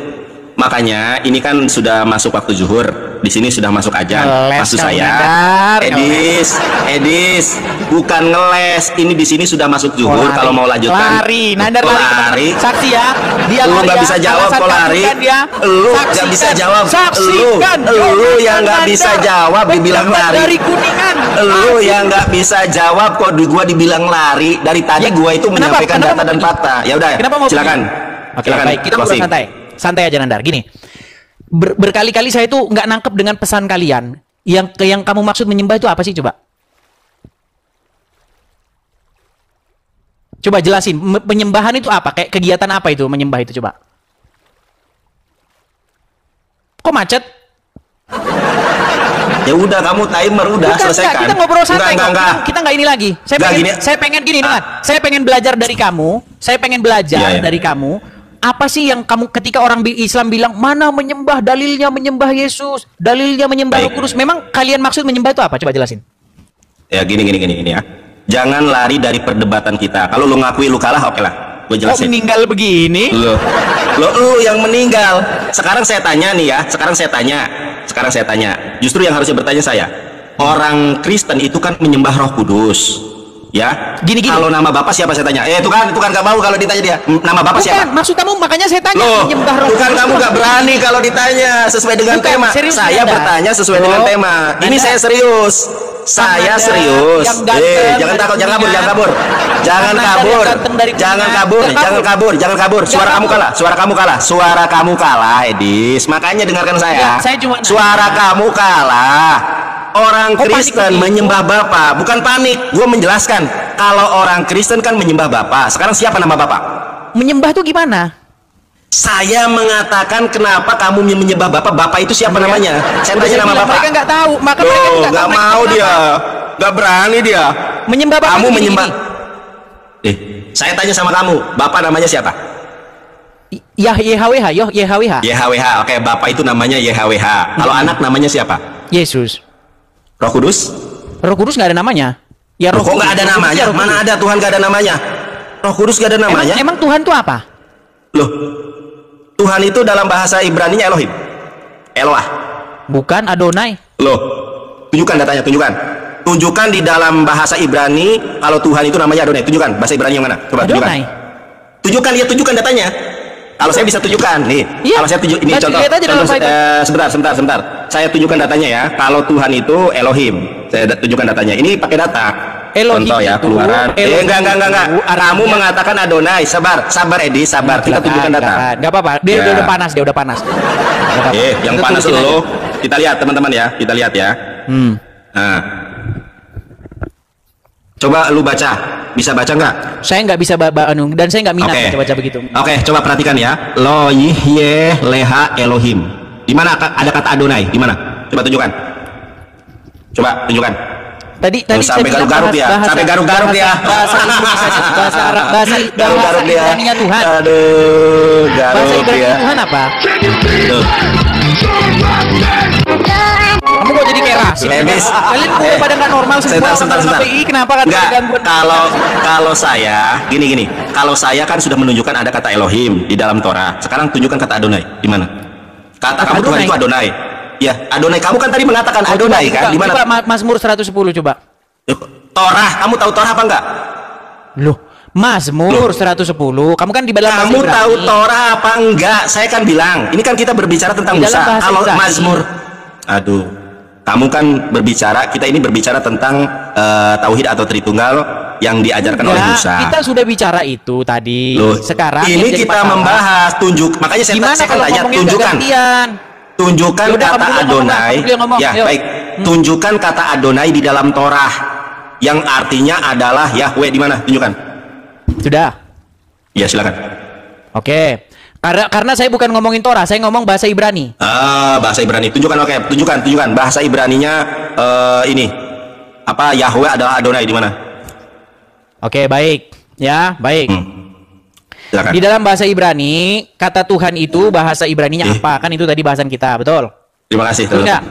Speaker 3: Makanya ini kan sudah masuk waktu zuhur. Di sini sudah masuk ajan. Maksud saya, Edis, bukan ngeles. Ini di sini sudah masuk zuhur. Kalau mau lanjutkan,
Speaker 2: Nandar lari. Saksi ya, dia
Speaker 3: lu
Speaker 2: lari.
Speaker 3: nggak bisa jawab kok lari. Lu nggak bisa jawab. Lu yang nggak bisa jawab dibilang lari.
Speaker 2: Dari Kuningan.
Speaker 3: Lu yang nggak bisa jawab kok gua dibilang lari. Dari tadi gua itu menyampaikan data dan fakta. Ya udah, silakan.
Speaker 2: Oke, baik, kita ngobrol santai. Santai aja Nandar. Gini, berkali-kali saya itu nggak nangkep dengan pesan kalian. Yang kamu maksud menyembah itu apa sih, coba? Coba jelasin, penyembahan itu apa? Kayak kegiatan apa itu menyembah itu, coba? Kok macet?
Speaker 3: Ya udah, kamu timer udah selesaikan.
Speaker 2: Kita ngobrol santai.
Speaker 3: Enggak.
Speaker 2: Kita nggak ini lagi. Saya pengen gini, saya pengen belajar dari kamu. Saya pengen belajar dari kamu. Apa sih yang kamu ketika orang Islam bilang mana menyembah, dalilnya menyembah Yesus, dalilnya menyembah Roh Kudus. Memang kalian maksud menyembah itu apa? Coba jelasin.
Speaker 3: Ya gini ya. Jangan lari dari perdebatan kita. Kalau lu ngakui lu kalah, oke lah. Gue jelasin.
Speaker 2: Kok meninggal begini?
Speaker 3: Lu yang meninggal. Sekarang saya tanya nih ya. Sekarang saya tanya. Justru yang harusnya bertanya saya. Orang Kristen itu kan menyembah Roh Kudus. Ya, gini. Kalau nama bapak siapa saya tanya? Itu kan gak mau kalau ditanya dia. Nama bapak siapa?
Speaker 2: Maksud kamu makanya saya tanya.
Speaker 3: Menyembah Roh Kudus. Kamu gak berani kalau ditanya sesuai dengan tema. Saya bertanya sesuai dengan tema. Ini saya serius. Saya serius. Jangan takut, jangan kabur. Suara kamu kalah, Edis. Makanya dengarkan saya. Suara kamu kalah. Orang Kristen menyembah Bapa, bukan panik. Gue menjelaskan, kalau orang Kristen kan menyembah Bapa. Sekarang siapa nama Bapa?
Speaker 2: Menyembah tuh gimana?
Speaker 3: Saya mengatakan kenapa kamu menyembah Bapa? Bapa itu siapa namanya? Saya tanya nama Bapa.
Speaker 2: Mereka nggak tahu, maka mereka
Speaker 3: nggak mau dia, nggak berani dia.
Speaker 2: Menyembah Bapa.
Speaker 3: Kamu menyembah. Saya tanya sama kamu, Bapa namanya siapa?
Speaker 2: YHWH.
Speaker 3: YHWH. Oke, Bapa itu namanya YHWH. Kalau anak namanya siapa?
Speaker 2: Yesus.
Speaker 3: Roh Kudus?
Speaker 2: Roh Kudus nggak ada namanya. Ya Roh
Speaker 3: Kok nggak ada namanya? Mana ada Tuhan nggak ada namanya? Roh Kudus nggak ada namanya?
Speaker 2: Emang Tuhan itu apa?
Speaker 3: Loh, Tuhan itu dalam bahasa Ibrani-nya Elohim. Eloah.
Speaker 2: Bukan Adonai.
Speaker 3: Loh, tunjukkan datanya, tunjukkan di dalam bahasa Ibrani kalau Tuhan itu namanya Adonai. Tunjukkan bahasa Ibrani yang mana? Coba
Speaker 2: Adonai.
Speaker 3: Tunjukkan datanya. Kalau saya bisa tunjukkan nih, kalau saya tunjuk ini contoh, sebentar. Saya tunjukkan datanya ya. Kalau Tuhan itu Elohim, saya tunjukkan datanya. Ini pakai data.
Speaker 2: Elohim
Speaker 3: Contoh ya,
Speaker 2: itu,
Speaker 3: keluaran.
Speaker 2: Elohim
Speaker 3: Enggak.
Speaker 2: itu
Speaker 3: Kamu mengatakan Adonai. Sabar Edi, sabar. Kita tunjukkan data.
Speaker 2: Enggak apa-apa. Dia
Speaker 3: Ya.
Speaker 2: udah panas, Nggak apa-apa.
Speaker 3: Yang
Speaker 2: Kita
Speaker 3: panas
Speaker 2: turutin
Speaker 3: dulu.
Speaker 2: aja.
Speaker 3: Kita lihat teman-teman ya. Kita lihat ya. Nah. Coba lu baca. Bisa baca nggak?
Speaker 2: Saya nggak bisa dan saya nggak minat
Speaker 3: Oke.
Speaker 2: baca begitu.
Speaker 3: Oke, coba perhatikan ya. Lo yihye leha Elohim. Di mana ada kata Adonai? Di mana? Coba tunjukkan. Coba tunjukkan.
Speaker 2: Tadi
Speaker 3: Sampai
Speaker 2: saya bilang
Speaker 3: garuk-garuk ya.
Speaker 2: bahasa-
Speaker 3: Sampai garuk-garuk ya.
Speaker 2: Bahasa Indonesia, bahasa Arab, bahasa
Speaker 3: Garuk-garuk dia.
Speaker 2: Ibraninya Tuhan.
Speaker 3: Aduh,
Speaker 2: Bahasa
Speaker 3: garuk
Speaker 2: Ibrani
Speaker 3: ya.
Speaker 2: Tuhan apa?
Speaker 3: Tuh.
Speaker 2: Kamu kok jadi kayak rasis?
Speaker 3: Edis.
Speaker 2: Kalian udah pada nggak normal semua.
Speaker 3: Sebentar.
Speaker 2: orang KPI, kenapa kan
Speaker 3: Enggak,
Speaker 2: gangguan?
Speaker 3: kalau saya gini. Kalau saya kan sudah menunjukkan ada kata Elohim di dalam Torah. Sekarang tunjukkan kata Adonai. Di mana? Kata kamu Tuhan
Speaker 2: Adonai.
Speaker 3: itu Adonai. Ya, Adonai. Kamu kan tadi mengatakan Adonai kan? Di mana?
Speaker 2: Coba Mazmur 110 coba.
Speaker 3: Torah. Kamu tahu Torah apa enggak?
Speaker 2: Loh, Mazmur 110. Kamu kan di dalam bahasa
Speaker 3: Kamu
Speaker 2: Ibrani.
Speaker 3: tahu Torah apa enggak? Saya kan bilang, ini kan kita berbicara tentang
Speaker 2: Di dalam
Speaker 3: Musa.
Speaker 2: bahasa
Speaker 3: Kalau
Speaker 2: Ibrani.
Speaker 3: Mazmur, aduh, kamu kan berbicara, kita ini berbicara tentang tauhid atau Tritunggal yang diajarkan oleh
Speaker 2: Enggak,
Speaker 3: Musa.
Speaker 2: kita sudah bicara itu tadi.
Speaker 3: Loh,
Speaker 2: Sekarang yang
Speaker 3: ini
Speaker 2: jadi
Speaker 3: kita
Speaker 2: masalah,
Speaker 3: membahas makanya saya
Speaker 2: gimana
Speaker 3: kan
Speaker 2: kalau
Speaker 3: tanya,
Speaker 2: ngomongnya
Speaker 3: tunjukkan
Speaker 2: gantian?
Speaker 3: tunjukkan
Speaker 2: Yaudah,
Speaker 3: kata
Speaker 2: kamu dulu
Speaker 3: Adonai.
Speaker 2: ngomong.
Speaker 3: Ya,
Speaker 2: Yuk.
Speaker 3: baik. Tunjukkan kata Adonai di dalam Torah yang artinya adalah Yahweh. Di mana? Tunjukkan.
Speaker 2: Sudah.
Speaker 3: Ya, silakan.
Speaker 2: Oke. Karena saya bukan ngomongin Torah, saya ngomong bahasa Ibrani.
Speaker 3: Bahasa Ibrani. Tunjukkan, oke. Tunjukkan. Bahasa Ibraninya ini. Apa Yahweh adalah Adonai di mana?
Speaker 2: Oke, baik. Ya, baik.
Speaker 3: Silakan.
Speaker 2: Di dalam bahasa Ibrani, kata Tuhan itu bahasa Ibraninya apa? Kan itu tadi bahasan kita, betul?
Speaker 3: Terima kasih.
Speaker 2: Betul nggak?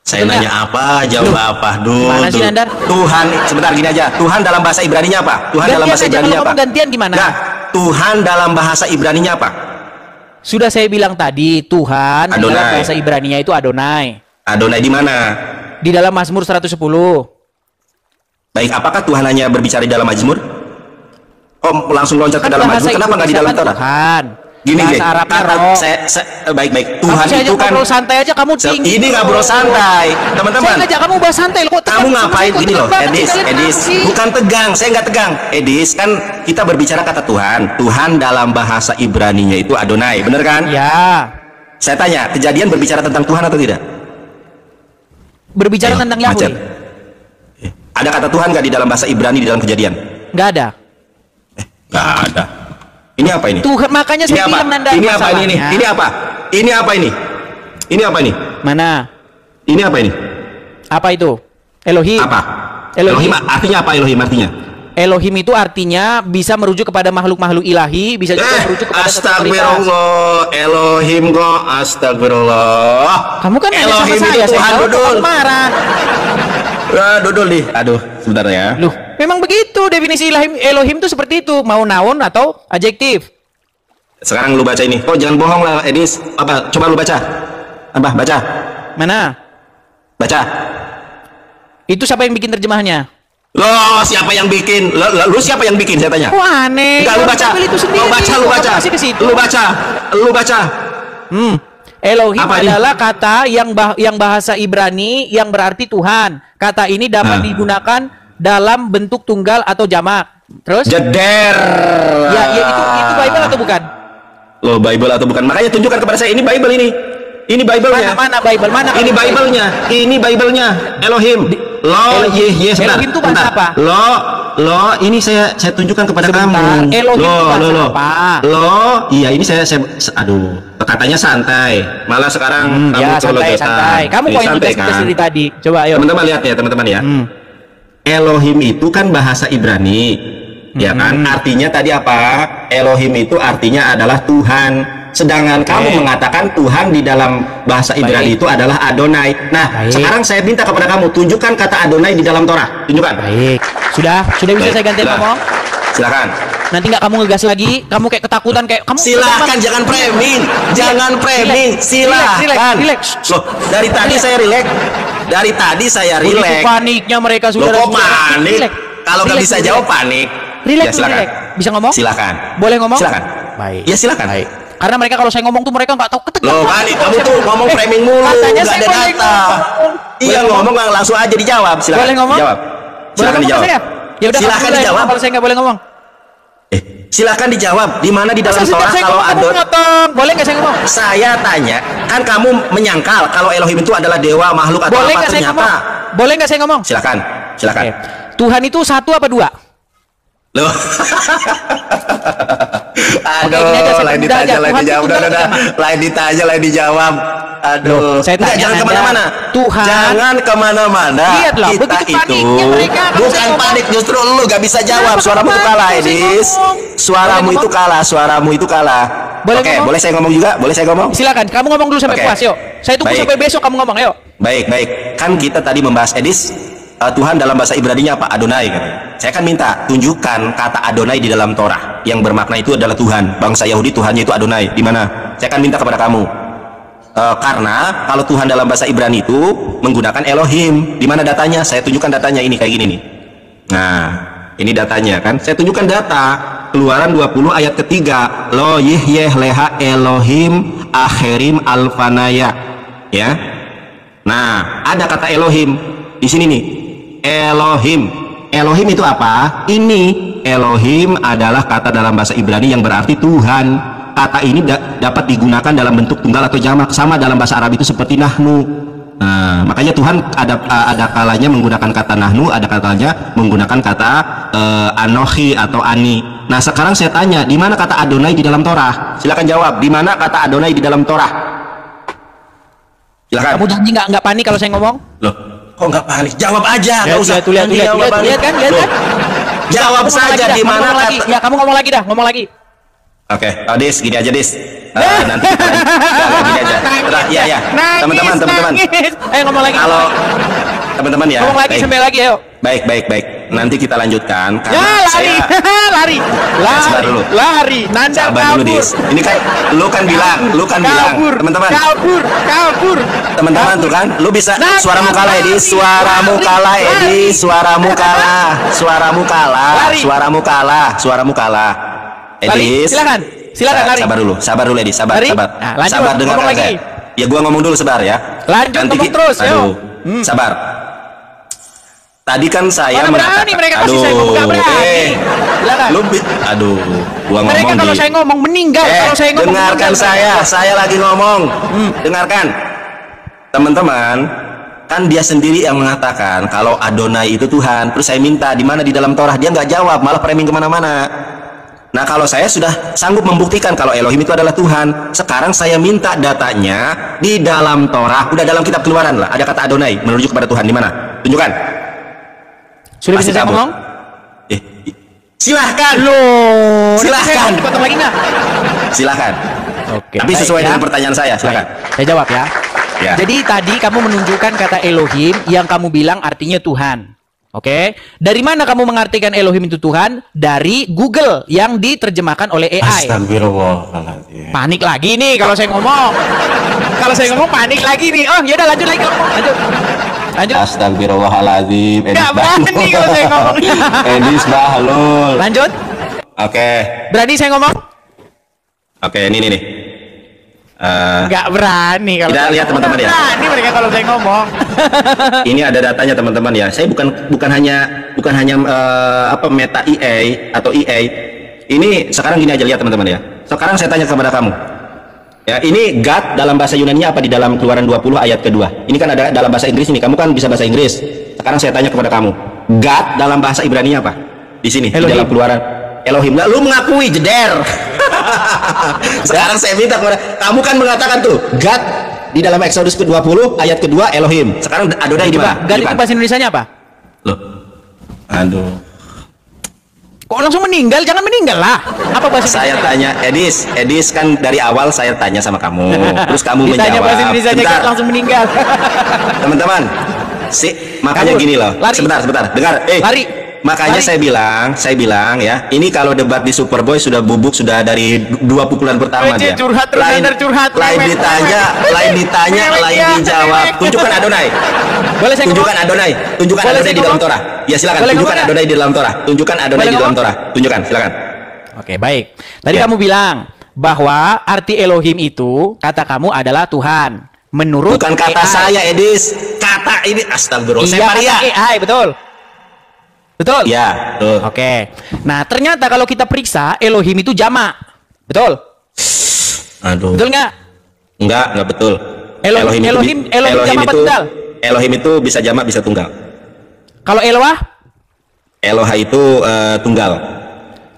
Speaker 3: Saya
Speaker 2: Betul
Speaker 3: nanya
Speaker 2: nggak?
Speaker 3: apa, jawab apa?
Speaker 2: Mana sih, Nandar?
Speaker 3: Tuhan, sebentar gini aja. Tuhan dalam bahasa Ibraninya apa? Tuhan dalam
Speaker 2: Gantian
Speaker 3: bahasa
Speaker 2: aja,
Speaker 3: Ibraninya
Speaker 2: kalau
Speaker 3: apa?
Speaker 2: ngomong gantian gimana?
Speaker 3: Nah, Tuhan dalam bahasa Ibraninya apa?
Speaker 2: Sudah saya bilang tadi, Tuhan di dalam
Speaker 3: Adonai.
Speaker 2: bahasa Ibraninya itu Adonai.
Speaker 3: Adonai di mana?
Speaker 2: Di dalam Mazmur 110.
Speaker 3: Baik, apakah Tuhan hanya berbicara di dalam Mazmur? Oh, langsung loncat ke dalam
Speaker 2: bahasa
Speaker 3: Mazmur. Kenapa nggak di dalam
Speaker 2: Indonesia kan
Speaker 3: Torah?
Speaker 2: Tuhan.
Speaker 3: Gini,
Speaker 2: bahasa Arabnya
Speaker 3: kata
Speaker 2: roh.
Speaker 3: baik.
Speaker 2: Kamu
Speaker 3: Tuhan
Speaker 2: saya
Speaker 3: itu
Speaker 2: ajak
Speaker 3: kan
Speaker 2: ngobrol santai aja, kamu tinggi.
Speaker 3: ini nggak bro santai, teman-teman.
Speaker 2: Saya ngajak kamu bahas santai loh. Kok tegang
Speaker 3: Kamu
Speaker 2: sama
Speaker 3: ngapain
Speaker 2: saya? Kok
Speaker 3: gini
Speaker 2: tegang
Speaker 3: loh,
Speaker 2: banget sih
Speaker 3: Edis,
Speaker 2: kalian?
Speaker 3: Edis,
Speaker 2: Kenapa sih?
Speaker 3: bukan tegang, saya nggak tegang. Edis, kan kita berbicara kata Tuhan. Tuhan dalam bahasa Ibraninya itu Adonai, bener kan?
Speaker 2: Ya.
Speaker 3: Saya tanya, kejadian berbicara tentang Tuhan atau tidak?
Speaker 2: Berbicara
Speaker 3: Ayo,
Speaker 2: tentang
Speaker 3: macet.
Speaker 2: Yahweh.
Speaker 3: Ada kata Tuhan nggak di dalam bahasa Ibrani di dalam kejadian?
Speaker 2: Nggak ada.
Speaker 3: Nggak ada. Ini apa ini?
Speaker 2: Tuhan, makanya
Speaker 3: Ini
Speaker 2: saya
Speaker 3: apa?
Speaker 2: bilang Nanda
Speaker 3: Ini apa ini?
Speaker 2: masalahnya.
Speaker 3: Ini apa? Ini apa ini? Ini apa ini?
Speaker 2: Mana?
Speaker 3: Ini apa ini?
Speaker 2: Apa itu? Elohim.
Speaker 3: Apa?
Speaker 2: Elohim.
Speaker 3: Artinya apa Elohim artinya?
Speaker 2: Elohim itu artinya bisa merujuk kepada makhluk-makhluk ilahi, bisa juga merujuk kepada satu otoritas.
Speaker 3: Astagfirullah, Elohim kok, astagfirullah.
Speaker 2: Kamu kan nanya sama
Speaker 3: Elohim
Speaker 2: saya,
Speaker 3: itu Tuhan,
Speaker 2: jawab,
Speaker 3: Dudul.
Speaker 2: kamu marah.
Speaker 3: Dudul nih. Aduh, sebentar ya.
Speaker 2: Loh, memang begitu definisi Elohim itu seperti itu, mau noun atau adjektif.
Speaker 3: Sekarang lu baca ini. Oh, jangan bohong lah, Edis. Apa? Coba lu baca. Apa? Baca.
Speaker 2: Mana?
Speaker 3: Baca.
Speaker 2: Itu siapa yang bikin terjemahnya?
Speaker 3: Loh, siapa yang bikin? Lu siapa yang bikin? Saya tanya.
Speaker 2: Kok aneh?
Speaker 3: Enggak, lu baca.
Speaker 2: Ambil itu sendiri.
Speaker 3: Lu baca, lu
Speaker 2: Kok
Speaker 3: baca.
Speaker 2: masih ke situ?
Speaker 3: Lu baca. Lu baca.
Speaker 2: Elohim
Speaker 3: Apa ini?
Speaker 2: adalah kata yang bahasa Ibrani yang berarti Tuhan. Kata ini dapat digunakan dalam bentuk tunggal atau jamak. Terus?
Speaker 3: Jeder.
Speaker 2: Ya, itu Bible atau bukan?
Speaker 3: Loh, Bible atau bukan? Makanya tunjukkan kepada saya. Ini Bible ini. Ini Bible-nya.
Speaker 2: Mana Bible? Mana?
Speaker 3: Ini Bible-nya. Ini Bible-nya. Elohim. Lo, sebentar.
Speaker 2: Elohim itu bahasa
Speaker 3: Sebentar.
Speaker 2: apa?
Speaker 3: Lo, ini saya tunjukkan kepada
Speaker 2: Sebentar.
Speaker 3: kamu.
Speaker 2: Elohim itu bahasa
Speaker 3: lo.
Speaker 2: apa?
Speaker 3: Lo, iya ini saya aduh, katanya santai. Malah sekarang kamu
Speaker 2: Ya, santai.
Speaker 3: cologetan.
Speaker 2: Kamu
Speaker 3: Ini
Speaker 2: poin
Speaker 3: santai
Speaker 2: tugas kita
Speaker 3: kan?
Speaker 2: dari tadi. Coba ayo.
Speaker 3: Teman-teman lihat ya, teman-teman ya. Elohim itu kan bahasa Ibrani. Ya kan? Artinya tadi apa? Elohim itu artinya adalah Tuhan. Sedangkan kamu mengatakan Tuhan di dalam bahasa Ibrani itu adalah Adonai. Nah, sekarang saya minta kepada kamu tunjukkan kata Adonai di dalam Torah. Tunjukkan.
Speaker 2: Baik. Sudah bisa
Speaker 3: Baik,
Speaker 2: saya gantian
Speaker 3: sudah.
Speaker 2: ngomong?
Speaker 3: Silakan.
Speaker 2: Nanti nggak kamu ngegas lagi, kamu kayak ketakutan kayak kamu.
Speaker 3: Silahkan, jangan framing, jangan framing. Silahkan.
Speaker 2: Relax.
Speaker 3: Loh, dari tadi saya relax. Dari tadi saya
Speaker 2: Begitu
Speaker 3: relax.
Speaker 2: paniknya mereka
Speaker 3: Loh,
Speaker 2: sudah.
Speaker 3: kok panik?
Speaker 2: Relax.
Speaker 3: Kalau nggak
Speaker 2: Relax
Speaker 3: bisa
Speaker 2: dulu,
Speaker 3: jawab
Speaker 2: relax.
Speaker 3: panik.
Speaker 2: Relax,
Speaker 3: Ya, silakan.
Speaker 2: relax. Bisa ngomong?
Speaker 3: Silakan.
Speaker 2: Boleh ngomong?
Speaker 3: Silakan.
Speaker 2: Baik.
Speaker 3: Ya, silakan.
Speaker 2: Baik. Karena mereka kalau saya ngomong tuh mereka nggak tahu ketegangan.
Speaker 3: Loh, kan kamu tuh ngomong framing mulu,
Speaker 2: Katanya
Speaker 3: nggak
Speaker 2: saya
Speaker 3: ada
Speaker 2: boleh
Speaker 3: data.
Speaker 2: ngomong.
Speaker 3: Iya, ngomong langsung aja dijawab. Silakan.
Speaker 2: Boleh ngomong?
Speaker 3: Jawab. Silakan dijawab.
Speaker 2: Ya udah,
Speaker 3: silakan
Speaker 2: boleh,
Speaker 3: dijawab.
Speaker 2: kalau saya nggak boleh ngomong.
Speaker 3: Silakan dijawab. Di mana di dalam Torah kalau Adonai?
Speaker 2: Boleh nggak saya ngomong?
Speaker 3: Saya tanya, kan kamu menyangkal kalau Elohim itu adalah dewa, makhluk atau
Speaker 2: Boleh
Speaker 3: apa
Speaker 2: nggak saya
Speaker 3: ternyata?
Speaker 2: ngomong? Boleh nggak saya ngomong?
Speaker 3: Silakan.
Speaker 2: Oke. Tuhan itu satu apa dua?
Speaker 3: Loh. Aduh,
Speaker 2: Oke, ini aja,
Speaker 3: lain ditanya, lain dijawab. Udah. Lain ditanya, lain dijawab. Aduh,
Speaker 2: saya tanya
Speaker 3: jangan
Speaker 2: Anda,
Speaker 3: kemana-mana.
Speaker 2: Tuhan.
Speaker 3: Jangan kemana-mana.
Speaker 2: Lihatlah,
Speaker 3: Kita
Speaker 2: begitu
Speaker 3: itu
Speaker 2: paniknya mereka, kalau saya
Speaker 3: bukan
Speaker 2: ngomong.
Speaker 3: panik, justru lu gak bisa jawab. Suaramu itu kalah, Edis. Suaramu itu kalah, suaramu itu kalah.
Speaker 2: Boleh
Speaker 3: Oke,
Speaker 2: ngomong?
Speaker 3: boleh saya ngomong juga? Boleh saya ngomong?
Speaker 2: Silakan, kamu ngomong dulu sampai
Speaker 3: Oke.
Speaker 2: puas, yuk. Saya tunggu
Speaker 3: Baik.
Speaker 2: sampai besok kamu ngomong, ayo.
Speaker 3: Baik. Kan kita tadi membahas Edis, Tuhan dalam bahasa Ibrani-nya apa? Adonai kan? Saya akan minta tunjukkan kata Adonai di dalam Torah yang bermakna itu adalah Tuhan. Bangsa Yahudi Tuhannya itu Adonai. Di mana? Saya akan minta kepada kamu. Karena kalau Tuhan dalam bahasa Ibrani itu menggunakan Elohim. Di mana datanya? Saya tunjukkan datanya ini kayak gini nih. Nah, ini datanya kan. Saya tunjukkan data. Keluaran 20 ayat ketiga. Lo yihyeh leha Elohim akhirim alfanaya. Ya. Nah, ada kata Elohim di sini nih. Elohim itu apa? Ini Elohim adalah kata dalam bahasa Ibrani yang berarti Tuhan. Kata ini dapat digunakan dalam bentuk tunggal atau jamak, sama dalam bahasa Arab itu seperti nahnu. Nah, makanya Tuhan ada kalanya menggunakan kata nahnu, ada kalanya menggunakan kata anohi atau ani. Nah, sekarang saya tanya, di mana kata Adonai di dalam Torah? Silakan jawab, di mana kata Adonai di dalam Torah? Silakan.
Speaker 2: Kamu janji nggak panik kalau saya ngomong?
Speaker 3: Loh, kok nggak panik? Jawab aja, nggak usah.
Speaker 2: Lihat kan?
Speaker 3: Jawab saja di mana
Speaker 2: lagi.
Speaker 3: kata.
Speaker 2: Ya, kamu ngomong lagi dah, ngomong lagi.
Speaker 3: Oke, Dis, gini aja, Dis. Nanti kita gini aja. Ya. Teman-teman.
Speaker 2: Ayo ngomong lagi.
Speaker 3: Kalau teman-teman ya.
Speaker 2: Ngomong lagi
Speaker 3: baik.
Speaker 2: sampai lagi, ayo.
Speaker 3: Baik. Nanti kita lanjutkan.
Speaker 2: Ya, lari.
Speaker 3: Sabar dulu.
Speaker 2: Lari. Nanda
Speaker 3: Sabar dulu,
Speaker 2: kabur.
Speaker 3: Dis. Ini kan lu kan bilang, teman-teman.
Speaker 2: Kabur.
Speaker 3: Teman-teman tuh kan, lu bisa suaramu kalah, Edis. Suaramu kalah, Edis. Suaramu kalah. Edis.
Speaker 2: Silakan lari.
Speaker 3: Sabar dulu Edis, sabar.
Speaker 2: Nah, lanjut,
Speaker 3: Sabar dengar
Speaker 2: ngomong lagi.
Speaker 3: saya. Ya gua ngomong dulu sebentar ya.
Speaker 2: Lanjut, ngomong terus,
Speaker 3: Aduh,
Speaker 2: yuk.
Speaker 3: sabar. Tadi kan saya
Speaker 2: Mana berani mereka kasih saya ngomong, nggak berani. Silakan.
Speaker 3: Aduh, gua ngomong
Speaker 2: Mereka kalau saya ngomong meninggal, kalau saya ngomong
Speaker 3: dengarkan
Speaker 2: meninggal.
Speaker 3: saya lagi ngomong. Dengarkan. Teman-teman, kan dia sendiri yang mengatakan kalau Adonai itu Tuhan. Terus saya minta di mana di dalam Torah, dia nggak jawab, malah framing kemana-mana. Nah, kalau saya sudah sanggup membuktikan kalau Elohim itu adalah Tuhan, sekarang saya minta datanya di dalam Torah, udah dalam kitab Keluaran lah, ada kata Adonai merujuk kepada Tuhan, di mana? Tunjukkan.
Speaker 2: Sudah
Speaker 3: Pasti
Speaker 2: bisa saya
Speaker 3: kabur.
Speaker 2: ngomong?
Speaker 3: Silahkan. Silahkan.
Speaker 2: Potong lagi nggak?
Speaker 3: Silahkan.
Speaker 2: Oke.
Speaker 3: Tapi sesuai dengan pertanyaan saya, silahkan.
Speaker 2: Saya jawab ya.
Speaker 3: Ya.
Speaker 2: Jadi tadi kamu menunjukkan kata Elohim yang kamu bilang artinya Tuhan. Oke. Dari mana kamu mengartikan Elohim itu Tuhan? Dari Google yang diterjemahkan oleh AI.
Speaker 3: Astagfirullahaladzim.
Speaker 2: Panik lagi nih kalau saya ngomong. Kalau saya ngomong panik lagi nih. Oh, ya udah lanjut lagi ngomong. Lanjut.
Speaker 3: Astagfirullahaladzim.
Speaker 2: Nggak berani kalau saya ngomong.
Speaker 3: Edis Bahlul.
Speaker 2: Lanjut.
Speaker 3: Oke.
Speaker 2: Berani saya ngomong?
Speaker 3: Oke, ini nih.
Speaker 2: Nggak berani kalau
Speaker 3: Kita
Speaker 2: saya
Speaker 3: lihat
Speaker 2: ngomong.
Speaker 3: teman-teman ya.
Speaker 2: Nggak berani mereka kalau saya ngomong.
Speaker 3: Ini ada datanya teman-teman ya. Saya bukan hanya meta EA atau EA. Ini sekarang gini aja, lihat teman-teman ya. Sekarang saya tanya kepada kamu. Ya, ini God dalam bahasa Yunani apa di dalam Keluaran 20 ayat kedua? Ini kan ada dalam bahasa Inggris ini. Kamu kan bisa bahasa Inggris. Sekarang saya tanya kepada kamu. God dalam bahasa Ibrani apa? Di sini di dalam Keluaran Elohim. Nah, lu mengakui jeder. Sekarang saya minta kepada kamu, kan mengatakan tuh God di dalam Exodus ke-20 ayat kedua Elohim. Sekarang Adonai di mana?
Speaker 2: God itu bahasa Indonesianya apa?
Speaker 3: Loh. Aduh.
Speaker 2: Kok langsung meninggal? Jangan meninggal lah. Apa bahasa
Speaker 3: Saya tanya Edis kan dari awal saya tanya sama kamu. Terus kamu
Speaker 2: ditanya
Speaker 3: menjawab.
Speaker 2: bahasa Indonesianya
Speaker 3: Sebentar.
Speaker 2: kan langsung meninggal.
Speaker 3: Teman-teman. Makanya
Speaker 2: Kabur.
Speaker 3: gini loh.
Speaker 2: Lari.
Speaker 3: Sebentar. Dengar.
Speaker 2: Lari.
Speaker 3: Makanya
Speaker 2: Lari.
Speaker 3: saya bilang ya, ini kalau debat di Superboy sudah bubuk sudah dari 2 pukulan pertama dia.
Speaker 2: Curhat,
Speaker 3: lain ditanya, lain dijawab. Tunjukkan Adonai.
Speaker 2: Boleh saya
Speaker 3: Tunjukkan
Speaker 2: ngomong?
Speaker 3: Adonai. Tunjukkan
Speaker 2: Boleh
Speaker 3: Adonai
Speaker 2: saya
Speaker 3: di dalam
Speaker 2: ngomong?
Speaker 3: Torah. Ya silakan.
Speaker 2: Boleh
Speaker 3: Tunjukkan
Speaker 2: ngomong?
Speaker 3: Adonai di dalam Torah. Tunjukkan Adonai
Speaker 2: Boleh
Speaker 3: di dalam
Speaker 2: ngomong?
Speaker 3: Torah. Tunjukkan, silakan.
Speaker 2: Oke, baik. Tadi
Speaker 3: Ya.
Speaker 2: kamu bilang bahwa arti Elohim itu kata kamu adalah Tuhan. Menurut
Speaker 3: Bukan kata
Speaker 2: AI.
Speaker 3: saya, Edis. Kata ini astagfirullah.
Speaker 2: Iya,
Speaker 3: Separia.
Speaker 2: kata AI, betul. Betul?
Speaker 3: Ya, betul.
Speaker 2: Oke. Nah, ternyata kalau kita periksa Elohim itu jamak. Betul?
Speaker 3: Aduh.
Speaker 2: Betul nggak?
Speaker 3: Enggak betul.
Speaker 2: Elohim jamak apa tunggal?
Speaker 3: Elohim itu bisa jamak, bisa tunggal.
Speaker 2: Kalau Eloah?
Speaker 3: Eloha itu tunggal.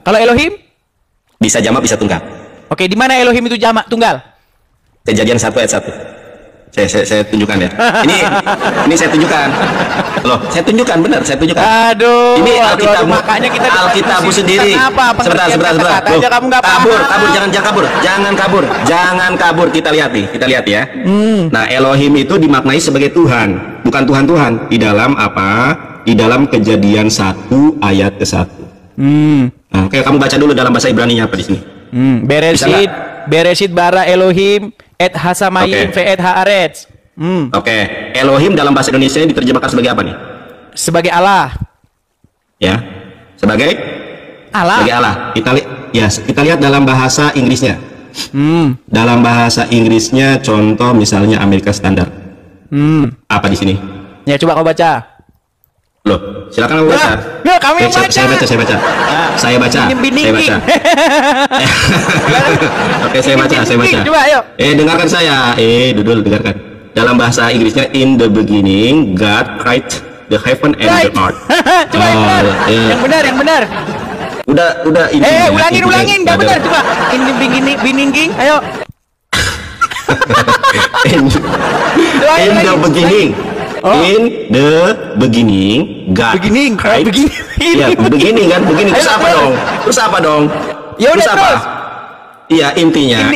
Speaker 2: Kalau Elohim?
Speaker 3: Bisa jamak, bisa tunggal.
Speaker 2: Oke, di mana Elohim itu jamak tunggal?
Speaker 3: Kejadian 1 ayat 1. Saya tunjukkan ya. Ini saya tunjukkan. Loh, saya tunjukkan benar, saya tunjukkan.
Speaker 2: Aduh.
Speaker 3: Ini Alkitab,
Speaker 2: makanya kita
Speaker 3: Alkitabmu sendiri.
Speaker 2: Sebentar.
Speaker 3: Loh,
Speaker 2: Kamu nggak
Speaker 3: kabur,
Speaker 2: paham.
Speaker 3: jangan kabur. Kita lihat ya. Nah, Elohim itu dimaknai sebagai Tuhan, bukan Tuhan di dalam apa? Di dalam Kejadian 1 ayat ke 1. Nah, oke, kamu baca dulu dalam bahasa Ibrani-nya apa di sini?
Speaker 2: Beresit bara Elohim et hasamayim ve et haaretz.
Speaker 3: Oke, Elohim dalam bahasa Indonesia diterjemahkan sebagai apa nih?
Speaker 2: Sebagai Allah.
Speaker 3: Ya, sebagai
Speaker 2: Allah.
Speaker 3: Sebagai Allah. Kita lihat dalam bahasa Inggrisnya. Dalam bahasa Inggrisnya, contoh misalnya Amerika Standar. Apa di sini?
Speaker 2: Ya, coba kau baca.
Speaker 3: Loh, silakan kamu baca.
Speaker 2: Nah, kamu yang baca.
Speaker 3: Saya baca. Oke, saya baca.
Speaker 2: Coba, ayo.
Speaker 3: Dengarkan saya. Dudul, dengarkan. Dalam bahasa Inggrisnya, in the beginning God created the heaven and the earth.
Speaker 2: Coba yang benar.
Speaker 3: Udah ini.
Speaker 2: Ulangin, enggak benar, coba. In the beginning, ayo.
Speaker 3: In the beginning. In the beginning, God.
Speaker 2: Begini.
Speaker 3: Ya, begini kan, begini. Terus apa dong?
Speaker 2: Ya udah terus.
Speaker 3: Iya, intinya.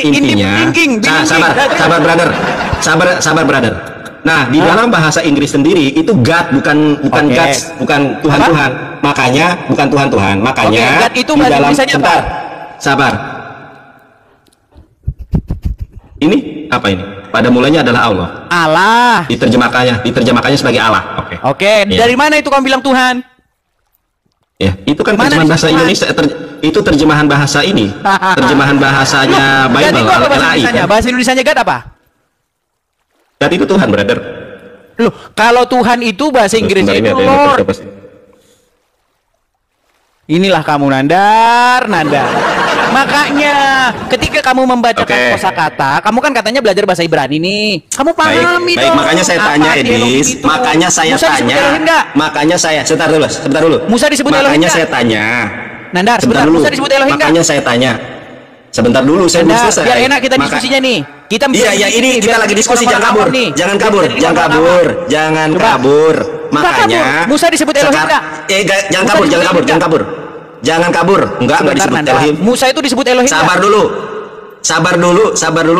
Speaker 3: Sabar, brother. Nah, di dalam bahasa Inggris sendiri itu God bukan God, bukan Tuhan. Makanya bukan Tuhan. Makanya
Speaker 2: God itu bahasa Indonesia apa?
Speaker 3: Sabar. Ini apa ini? Pada mulanya adalah Allah. Diterjemahkannya sebagai Allah.
Speaker 2: Oke.
Speaker 3: Ya.
Speaker 2: Dari mana itu kamu bilang Tuhan?
Speaker 3: Ya, itu kan
Speaker 2: Mana
Speaker 3: terjemahan bahasa
Speaker 2: Tuhan?
Speaker 3: Indonesia. Itu terjemahan bahasa ini. Terjemahan bahasanya
Speaker 2: God
Speaker 3: Bible.
Speaker 2: itu apa bahasa
Speaker 3: LAI,
Speaker 2: Indonesianya?
Speaker 3: kan?
Speaker 2: Bahasa Indonesianya God apa?
Speaker 3: God itu Tuhan, brother.
Speaker 2: Loh, kalau Tuhan itu bahasa Inggrisnya itu Lord. Inilah kamu Nandar. Makanya ketika kamu membacakan kosakata, kamu kan katanya belajar bahasa Ibrani nih. Kamu pahami dong.
Speaker 3: Baik, makanya saya tanya, Edis. Makanya saya sebentar dulu.
Speaker 2: Musa disebut Elohim
Speaker 3: Makanya
Speaker 2: nggak?
Speaker 3: saya tanya.
Speaker 2: Nandar, sebentar. Musa disebut Elohim nggak?
Speaker 3: Makanya saya tanya. Sebentar dulu, saya belum selesai.
Speaker 2: Biar enak kita diskusinya nih.
Speaker 3: Iya, ini kita lagi diskusi, jangan kabur. Makanya
Speaker 2: Musa disebut Elohim nggak?
Speaker 3: Jangan kabur. Enggak disebut Elohim.
Speaker 2: Musa itu disebut Elohim.
Speaker 3: Sabar dulu,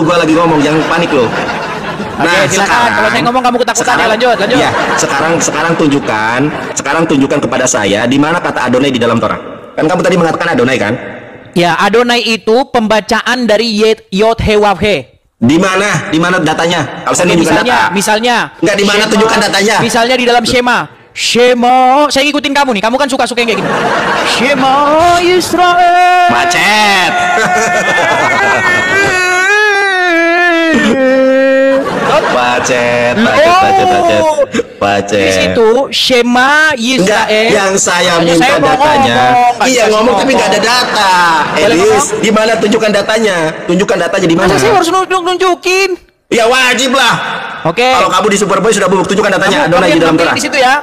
Speaker 3: gua lagi ngomong, jangan panik lo.
Speaker 2: Nah, silakan. Kalau saya ngomong kamu ketakutan ya, lanjut.
Speaker 3: Iya, sekarang tunjukkan kepada saya di mana kata Adonai di dalam Torah. Kan kamu tadi mengatakan Adonai kan?
Speaker 2: Ya, Adonai itu pembacaan dari Yod He Wav He.
Speaker 3: Di mana datanya? Kalau saya tunjukkan data.
Speaker 2: Misalnya.
Speaker 3: Enggak, di mana tunjukkan datanya?
Speaker 2: Misalnya di dalam Shema, saya ngikutin kamu nih. Kamu kan suka-suka yang kayak gini. Shema Israel.
Speaker 3: Macet. Macet.
Speaker 2: Di situ Shema
Speaker 3: Enggak,
Speaker 2: Israel.
Speaker 3: yang saya minta datanya. Iya, ngomong tapi nggak ada data. Elis, di mana tunjukkan datanya? Tunjukkan datanya di mana?
Speaker 2: Masa saya harus nunjukin?
Speaker 3: Ya wajib lah.
Speaker 2: Oke.
Speaker 3: Kalau kamu di Superboy sudah bubuk, tunjukkan datanya. Adonai di dalam Torah.
Speaker 2: Di situ ya.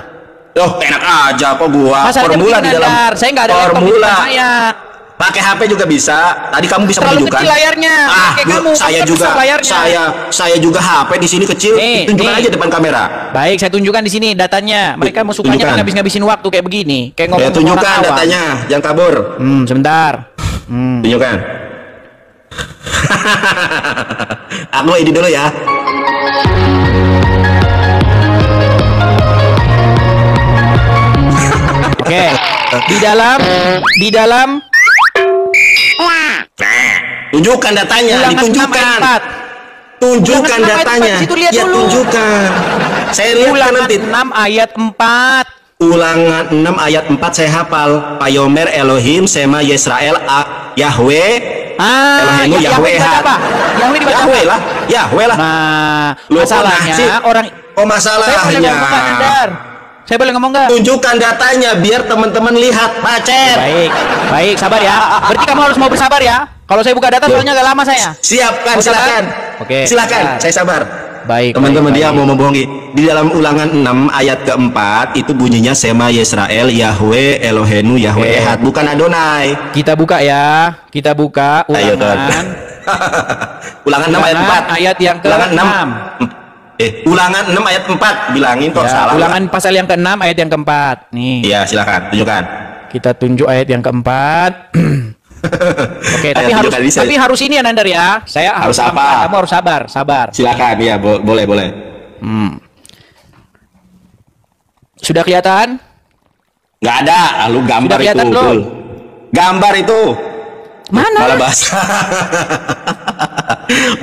Speaker 3: Oh, enak aja kok gua.
Speaker 2: Masalahnya
Speaker 3: Formula di dalam.
Speaker 2: saya nggak ada laptop di depan saya.
Speaker 3: Pakai HP juga bisa. Tadi kamu bisa
Speaker 2: Terlalu
Speaker 3: menunjukkan.
Speaker 2: kecil layarnya. Kayak kamu,
Speaker 3: saya
Speaker 2: kamu
Speaker 3: juga.
Speaker 2: besar layarnya.
Speaker 3: Saya juga HP di sini kecil. Tunjukkan aja depan kamera.
Speaker 2: Baik, saya tunjukkan di sini datanya. Mereka mau sukanya kan ngabis-ngabisin waktu kayak begini. Kayak ngomong.
Speaker 3: Tunjukkan datanya, jangan kabur.
Speaker 2: Sebentar.
Speaker 3: Tunjukkan. Aku edit dulu ya.
Speaker 2: Oke. Di dalam
Speaker 3: tunjukkan datanya, ditunjukkan. Tunjukkan datanya. Ya, tunjukkan. Saya lihat nanti.
Speaker 2: 6 ayat 4.
Speaker 3: Ulangan 6 ayat 4 saya hafal. Payomer Elohim Sema Yisrael Yahweh. Elohimmu Yahweh. Yahweh lah.
Speaker 2: Nah,
Speaker 3: Loh,
Speaker 2: masalahnya orang
Speaker 3: masalahnya.
Speaker 2: Saya boleh ngomong nggak?
Speaker 3: Tunjukkan datanya biar teman-teman lihat, Macet.
Speaker 2: Baik, baik, sabar ya. Berarti kamu harus mau bersabar ya. Kalau saya buka data soalnya agak lama saya.
Speaker 3: Siapkan,
Speaker 2: Mau sabar?
Speaker 3: silakan.
Speaker 2: Oke,
Speaker 3: Silakan,
Speaker 2: sabar.
Speaker 3: saya sabar.
Speaker 2: Baik.
Speaker 3: Teman-teman
Speaker 2: baik,
Speaker 3: dia
Speaker 2: baik.
Speaker 3: mau membohongi. Di dalam Ulangan 6 ayat keempat itu bunyinya Sema Yisrael Yahweh Elohenu Yahweh
Speaker 2: Oke.
Speaker 3: Ehad, bukan Adonai.
Speaker 2: Kita buka ya. Kita buka
Speaker 3: Ayo, Don.
Speaker 2: Ulangan.
Speaker 3: Ulangan 6 ayat 4.
Speaker 2: Ayat yang
Speaker 3: Ulangan
Speaker 2: ke-6.
Speaker 3: Ulangan 6 ayat 4. Bilangin kok
Speaker 2: Ya,
Speaker 3: salah.
Speaker 2: ulangan pasal yang ke-6 ayat yang ke-4. Nih.
Speaker 3: Iya, silakan tunjukkan.
Speaker 2: Kita tunjuk ayat yang ke-4. Oke, tapi
Speaker 3: Ayo,
Speaker 2: harus
Speaker 3: tunjukkan, bisa.
Speaker 2: harus ini ya Nandar ya. Saya
Speaker 3: Harus apa?
Speaker 2: pelan-pelan. Kamu harus sabar, sabar.
Speaker 3: Silakan, ya boleh.
Speaker 2: Sudah kelihatan?
Speaker 3: Nggak ada, lu gambar
Speaker 2: Sudah kelihatan
Speaker 3: itu.
Speaker 2: belum?
Speaker 3: Dul. Gambar itu.
Speaker 2: Mana?
Speaker 3: Malah bahasa.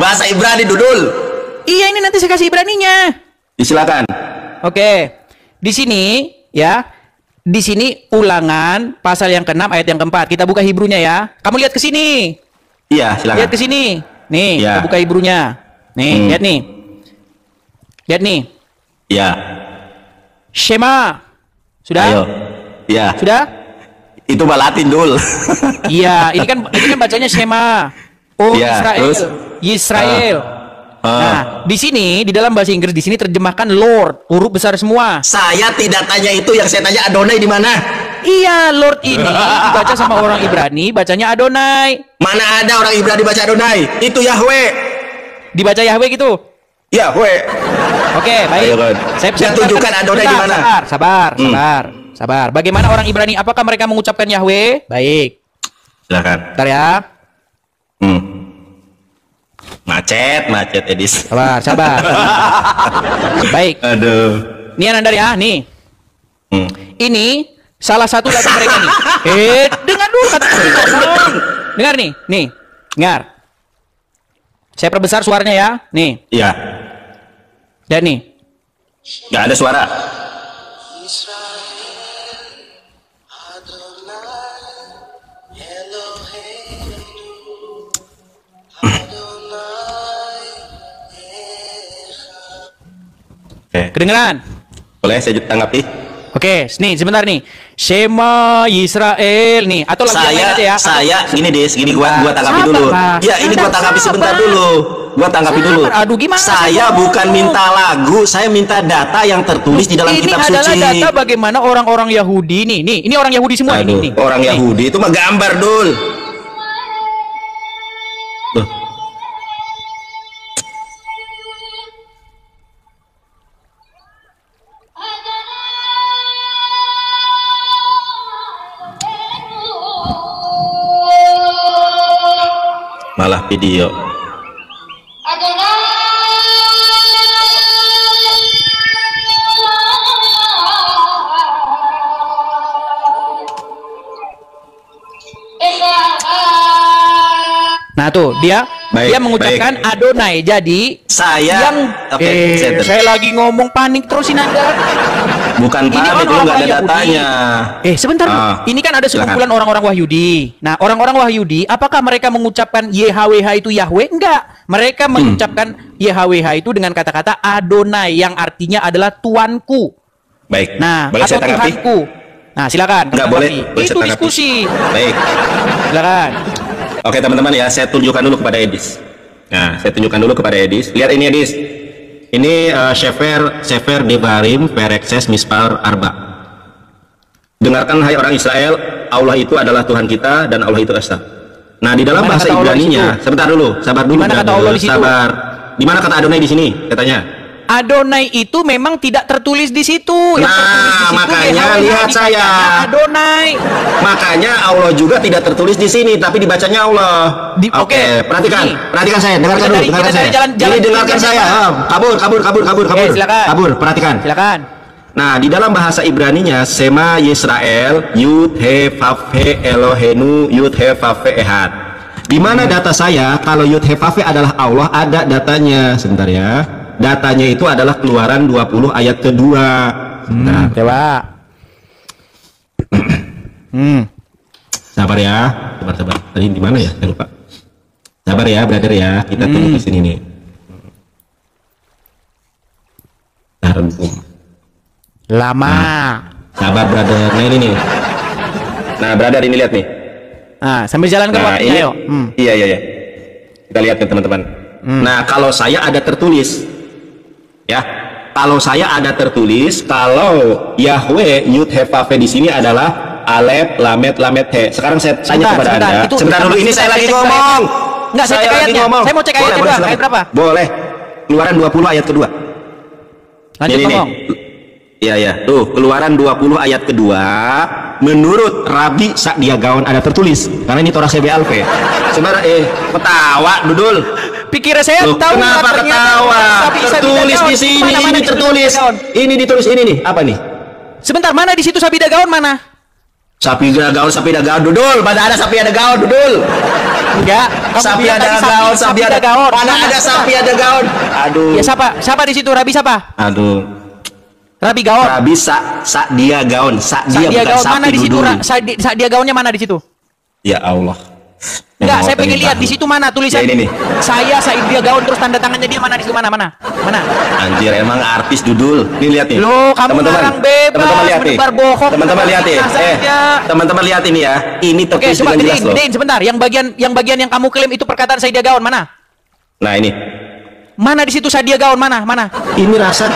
Speaker 3: Bahasa Ibrani, Dudul.
Speaker 2: Iya, ini nanti saya kasih Ibraninya.
Speaker 3: Silakan.
Speaker 2: Oke. Di sini ya. Di sini Ulangan pasal yang ke-6 ayat yang ke-4. Kita buka Hebrunya ya. Kamu lihat ke sini.
Speaker 3: Iya, silakan.
Speaker 2: Lihat ke sini. Nih,
Speaker 3: Ya.
Speaker 2: kita buka Hebrunya. Nih, lihat nih. Lihat nih.
Speaker 3: Iya.
Speaker 2: Shema. Sudah?
Speaker 3: Ayo. Iya.
Speaker 2: Sudah?
Speaker 3: Itu mah Latin, Dul.
Speaker 2: Iya, ini kan bacanya Shema. Oh,
Speaker 3: Iya,
Speaker 2: Israel.
Speaker 3: terus?
Speaker 2: Israel. Nah, di sini di dalam bahasa Inggris di sini terjemahkan Lord, huruf besar semua.
Speaker 3: Saya tidak tanya itu, yang saya tanya Adonai di mana?
Speaker 2: Iya, Lord ini dibaca sama orang Ibrani, bacanya Adonai.
Speaker 3: Mana ada orang Ibrani baca Adonai? Itu Yahweh.
Speaker 2: Dibaca Yahweh gitu.
Speaker 3: Yahweh.
Speaker 2: Oke, baik.
Speaker 3: Ayo, Kan. Yang tunjukkan Adonai di mana?
Speaker 2: Sabar. Bagaimana orang Ibrani? Apakah mereka mengucapkan Yahweh? Baik.
Speaker 3: Silakan.
Speaker 2: Bentar ya.
Speaker 3: Macet Edis.
Speaker 2: Sabar. Baik.
Speaker 3: Aduh.
Speaker 2: Nih Anandar ya, nih. Ini salah satu data mereka nih. Dengar dulu kata kosong. Dengar nih. Dengar. Saya perbesar suaranya ya. Nih.
Speaker 3: Iya.
Speaker 2: Dan nih.
Speaker 3: Nggak ada suara. Oke.
Speaker 2: Kedengeran?
Speaker 3: Boleh saya tanggapi?
Speaker 2: Oke, nih sebentar nih. Shema Yisrael nih atau lagi yang lain aja ya.
Speaker 3: Saya gini gua tanggapi
Speaker 2: Sabar,
Speaker 3: dulu.
Speaker 2: Pak.
Speaker 3: Ya, ini gua tanggapi sebentar dulu. Gua tanggapi dulu.
Speaker 2: Aduh, gimana?
Speaker 3: Saya bukan minta lagu, saya minta data yang tertulis di dalam
Speaker 2: Ini
Speaker 3: kitab
Speaker 2: adalah
Speaker 3: suci.
Speaker 2: data bagaimana orang-orang Yahudi nih. Ini orang Yahudi semua
Speaker 3: Aduh,
Speaker 2: ini.
Speaker 3: orang
Speaker 2: Nih.
Speaker 3: Yahudi itu mah gambar, Dul. Loh. Malah video.
Speaker 2: Nah tuh dia
Speaker 3: Baik,
Speaker 2: mengucapkan Adonai. Jadi
Speaker 3: Saya
Speaker 2: saya lagi ngomong panik terus ini Anda.
Speaker 3: bukan
Speaker 2: Ini
Speaker 3: panik,
Speaker 2: kan
Speaker 3: lu nggak ada
Speaker 2: orang-orang Yahudi.
Speaker 3: datanya.
Speaker 2: Sebentar. Ini kan ada
Speaker 3: silakan.
Speaker 2: sekumpulan orang-orang Wahyudi. Nah, orang-orang Wahyudi, apakah mereka mengucapkan YHWH itu Yahweh? Enggak. Mereka mengucapkan YHWH itu dengan kata-kata Adonai yang artinya adalah Tuanku.
Speaker 3: Baik.
Speaker 2: Nah,
Speaker 3: boleh
Speaker 2: atau
Speaker 3: saya tanggapi?
Speaker 2: Tuhanku. Nah, silakan.
Speaker 3: Enggak boleh saya
Speaker 2: Itu
Speaker 3: tanggapi.
Speaker 2: diskusi.
Speaker 3: Baik.
Speaker 2: Silakan.
Speaker 3: Oke teman-teman ya, saya tunjukkan dulu kepada Edis. Nah, saya tunjukkan dulu kepada Edis. Lihat ini Edis. Ini Sefer Devarim Perekses Mispar Arba. Dengarkan hai orang Israel, Allah itu adalah Tuhan kita dan Allah itu Esa. Nah, di dalam
Speaker 2: Dimana
Speaker 3: bahasa
Speaker 2: kata Allah di
Speaker 3: Ibraninya,
Speaker 2: situ?
Speaker 3: sebentar dulu, sabar dulu.
Speaker 2: Dimana kata
Speaker 3: brother,
Speaker 2: Allah di situ?
Speaker 3: Sabar. Di mana kata Adonai di sini katanya?
Speaker 2: Adonai itu memang tidak tertulis di situ. Yang
Speaker 3: Nah,
Speaker 2: tertulis di situ
Speaker 3: makanya
Speaker 2: YHWH
Speaker 3: lihat saya.
Speaker 2: dibacanya Adonai.
Speaker 3: Makanya Allah juga tidak tertulis di sini, tapi dibacanya Allah.
Speaker 2: Oke,
Speaker 3: perhatikan,
Speaker 2: ini.
Speaker 3: perhatikan saya, dengarkan
Speaker 2: Kita
Speaker 3: dulu,
Speaker 2: dari-
Speaker 3: dengarkan
Speaker 2: kita
Speaker 3: saya.
Speaker 2: dari jalan-
Speaker 3: Ini dengarkan saya. Kabur.
Speaker 2: Silakan.
Speaker 3: Kabur, perhatikan.
Speaker 2: Silakan.
Speaker 3: Nah, di dalam bahasa Ibraninya Sema Yisrael Yud He Vav He Elohenu Yud He Vav He Ehad. Di mana data saya kalau Yud He Vav He adalah Allah, ada datanya. Sebentar ya. Datanya itu adalah Keluaran 20 ayat kedua. Nah,
Speaker 2: Coba.
Speaker 3: sabar ya, sabar. Tadi di mana ya? Saya lupa. Sabar ya, brother ya. Kita tunggu di sini nih. Targum.
Speaker 2: Lama.
Speaker 3: Sabar brother. Nah ini nih. Nah brother ini lihat nih.
Speaker 2: Nah, sambil jalan ke
Speaker 3: Nah
Speaker 2: waktunya,
Speaker 3: ini,
Speaker 2: ayo.
Speaker 3: iya. Kita lihat nih teman-teman. Nah kalau saya ada tertulis, ya. Kalau saya ada tertulis, kalau Yahweh Yud He Vav He di sini adalah Alef Lamet Lamet He. Sekarang saya tanya kepada Anda. Sebentar dulu, ini saya lagi ngomong.
Speaker 2: Enggak, saya cek ayatnya. Saya mau cek ayatnya doang. Ayat berapa?
Speaker 3: Boleh. Keluaran 20 ayat kedua.
Speaker 2: Lanjut ngomong.
Speaker 3: Iya. Tuh, Keluaran 20 ayat kedua. Menurut Rabi Sa'dia Gaon ada tertulis. Karena ini Torah CBLV. Sebenarnya ketawa Dudul.
Speaker 2: Pikir saya
Speaker 3: Loh,
Speaker 2: tahu
Speaker 3: kenapa ketawa? Tertulis di sini, ini tertulis. Ini ditulis ini nih. Apa nih?
Speaker 2: Sebentar, mana di situ Sabida Gaon mana?
Speaker 3: Sapi ada gaun Dudul. Mana ada sapi ada gaun Dudul?
Speaker 2: Enggak.
Speaker 3: Sapi ada gaun, sapi ada gaun. Mana ada sapi ada gaun? Aduh.
Speaker 2: Ya siapa di situ? Rabi siapa?
Speaker 3: Aduh.
Speaker 2: Rabi Gaon.
Speaker 3: Rabi Sa'dia Gaon. Sa'dia
Speaker 2: Sadia
Speaker 3: bukan
Speaker 2: Gaon
Speaker 3: sapi
Speaker 2: mana di situ?
Speaker 3: Dudul.
Speaker 2: Sadia Gaonnya mana di situ?
Speaker 3: Ya Allah.
Speaker 2: Enggak, saya pengen lihat di situ mana tulisan.
Speaker 3: Ya, ini nih.
Speaker 2: Saya Sadia Gaon terus tanda tangannya dia mana di situ mana?
Speaker 3: Anjir, emang artis Dudul. Nih lihat nih.
Speaker 2: Loh, kamu orang bebas,
Speaker 3: teman-teman lihat nih.
Speaker 2: menebar bohong.
Speaker 3: Teman-teman lihat nih.
Speaker 2: saja.
Speaker 3: Teman-teman lihat ini ya. Ini
Speaker 2: Oke,
Speaker 3: tertulis
Speaker 2: coba
Speaker 3: dengan jelas loh.
Speaker 2: gedein sebentar. Yang bagian yang kamu klaim itu perkataan Sadia Gaon mana?
Speaker 3: Nah, ini.
Speaker 2: Mana di situ Sadia Gaon mana?
Speaker 3: Ini rasad.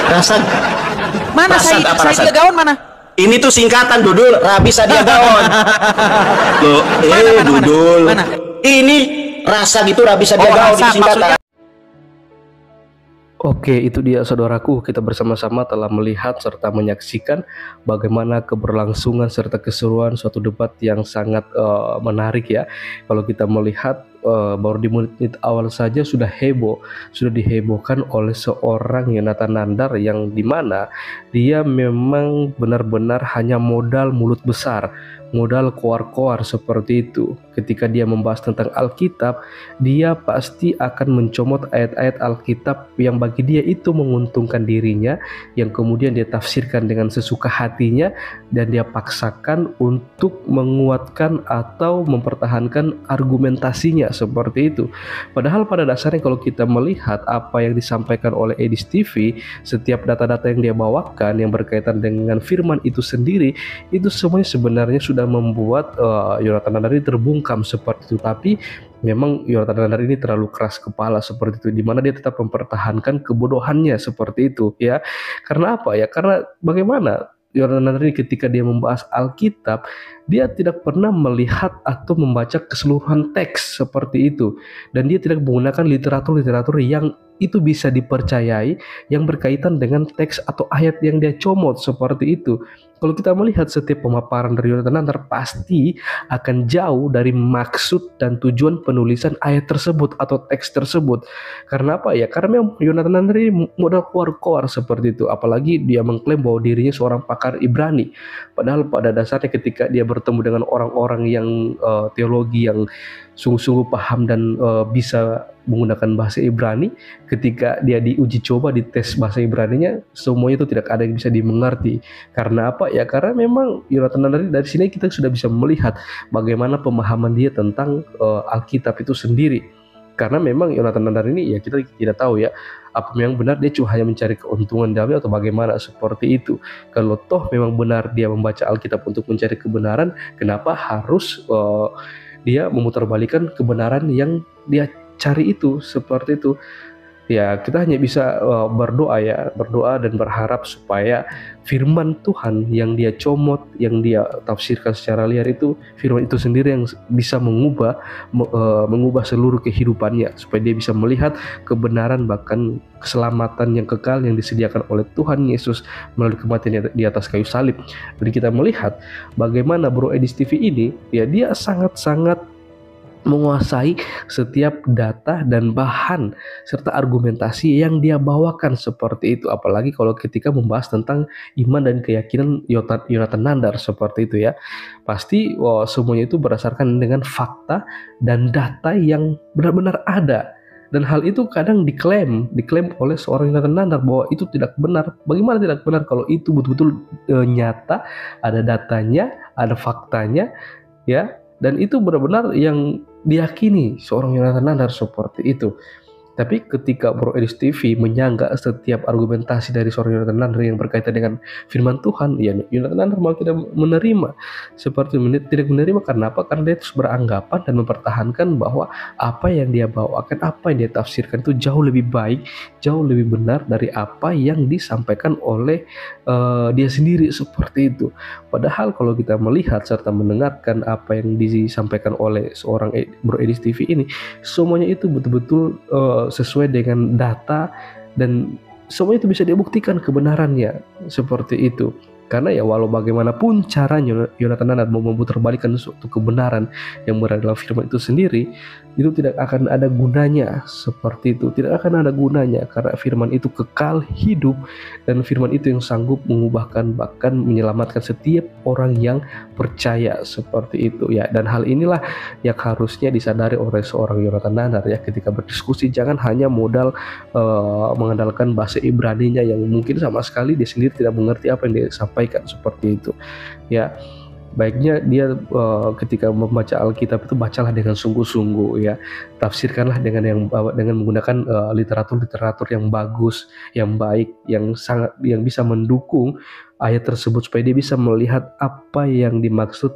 Speaker 2: Mana
Speaker 3: Rasad apa rasad?
Speaker 2: Sadia Gaon mana?
Speaker 3: Ini tuh singkatan Dudul, Rabi Sa'dia Gaon. Loh, Dudul.
Speaker 2: Mana?
Speaker 3: Ini rasa gitu Rabi Sa'dia Gaon
Speaker 2: rasa,
Speaker 3: itu singkatan.
Speaker 2: maksudnya.
Speaker 1: Oke, itu dia saudaraku. Kita bersama-sama telah melihat serta menyaksikan bagaimana keberlangsungan serta keseruan suatu debat yang sangat menarik ya. Kalau kita melihat baru di menit awal saja sudah dihebohkan oleh seorang Yonatan Nandar yang dimana dia memang benar-benar hanya modal mulut besar, modal koar-koar seperti itu. Ketika dia membahas tentang Alkitab, dia pasti akan mencomot ayat-ayat Alkitab yang bagi dia itu menguntungkan dirinya, yang kemudian dia tafsirkan dengan sesuka hatinya dan dia paksakan untuk menguatkan atau mempertahankan argumentasinya seperti itu. Padahal pada dasarnya kalau kita melihat apa yang disampaikan oleh Edis TV, setiap data-data yang dia bawakan yang berkaitan dengan firman itu sendiri, itu semuanya sebenarnya sudah membuat Yonatan Nandar ini terbungkam seperti itu. Tapi memang Yonatan Nandar ini terlalu keras kepala seperti itu, dimana dia tetap mempertahankan kebodohannya seperti itu ya. Karena apa ya? Karena bagaimana Yonatan Nandar ini ketika dia membahas Alkitab, dia tidak pernah melihat atau membaca keseluruhan teks seperti itu, dan dia tidak menggunakan literatur-literatur yang itu bisa dipercayai yang berkaitan dengan teks atau ayat yang dia comot seperti itu. Kalau kita melihat setiap pemaparan dari Yonatan Nandar pasti akan jauh dari maksud dan tujuan penulisan ayat tersebut atau teks tersebut. Karena apa ya? Karena memang Yonatan Nandar ini modal koar-koar seperti itu. Apalagi dia mengklaim bahwa dirinya seorang pakar Ibrani. Padahal pada dasarnya ketika dia bertemu dengan orang-orang yang teologi yang sungguh-sungguh paham dan bisa menggunakan bahasa Ibrani, ketika dia diuji coba di tes bahasa Ibraninya, semuanya itu tidak ada yang bisa dimengerti. Karena apa ya? Karena memang Yonatan Nandar dari sini kita sudah bisa melihat bagaimana pemahaman dia tentang Alkitab itu sendiri. Karena memang Yonatan Nandar ini ya kita tidak tahu ya apa yang benar, dia cuma hanya mencari keuntungan dami atau bagaimana seperti itu. Kalau toh memang benar dia membaca Alkitab untuk mencari kebenaran, kenapa harus dia memutarbalikkan kebenaran yang dia cari itu seperti itu? Ya kita hanya bisa berdoa dan berharap supaya firman Tuhan yang dia comot, yang dia tafsirkan secara liar itu, firman itu sendiri yang bisa mengubah seluruh kehidupannya, supaya dia bisa melihat kebenaran bahkan keselamatan yang kekal yang disediakan oleh Tuhan Yesus melalui kematian di atas kayu salib. Jadi kita melihat bagaimana Bro Edis TV ini ya, dia sangat-sangat menguasai setiap data dan bahan serta argumentasi yang dia bawakan seperti itu. Apalagi kalau ketika membahas tentang iman dan keyakinan Yonatan Nandar seperti itu ya, pasti semuanya itu berdasarkan dengan fakta dan data yang benar-benar ada. Dan hal itu kadang diklaim oleh seorang Yonatan Nandar bahwa itu tidak benar. Bagaimana tidak benar kalau itu betul-betul nyata, ada datanya, ada faktanya ya, dan itu benar-benar yang diyakini seorang Yonatan Nandar seperti itu. Tapi ketika Bro Edis TV menyanggah setiap argumentasi dari seorang Yonatan Nandar yang berkaitan dengan firman Tuhan, ya Yonatan Nandar malah tidak menerima. Seperti tidak menerima karena apa? Karena dia terus beranggapan dan mempertahankan bahwa apa yang dia bawakan, apa yang dia tafsirkan itu jauh lebih baik, jauh lebih benar dari apa yang disampaikan oleh dia sendiri, seperti itu. Padahal kalau kita melihat serta mendengarkan apa yang disampaikan oleh seorang Bro Edis TV ini, semuanya itu betul-betul sesuai dengan data dan semuanya itu bisa dibuktikan kebenarannya, seperti itu. Karena ya walau bagaimanapun caranya Yonatan Nandar mau memutarbalikkan suatu kebenaran yang berada dalam firman itu sendiri, itu tidak akan ada gunanya, seperti itu. Tidak akan ada gunanya karena firman itu kekal hidup dan firman itu yang sanggup mengubahkan bahkan menyelamatkan setiap orang yang percaya, seperti itu ya. Dan hal inilah yang harusnya disadari oleh seorang Yonatan Nandar ya, ketika berdiskusi jangan hanya modal mengandalkan bahasa Ibraninya yang mungkin sama sekali dia sendiri tidak mengerti apa yang dia sampaikan, seperti itu ya. Baiknya dia ketika membaca Alkitab itu bacalah dengan sungguh-sungguh ya, tafsirkanlah dengan menggunakan literatur yang bagus, yang baik, yang bisa mendukung ayat tersebut supaya dia bisa melihat apa yang dimaksud,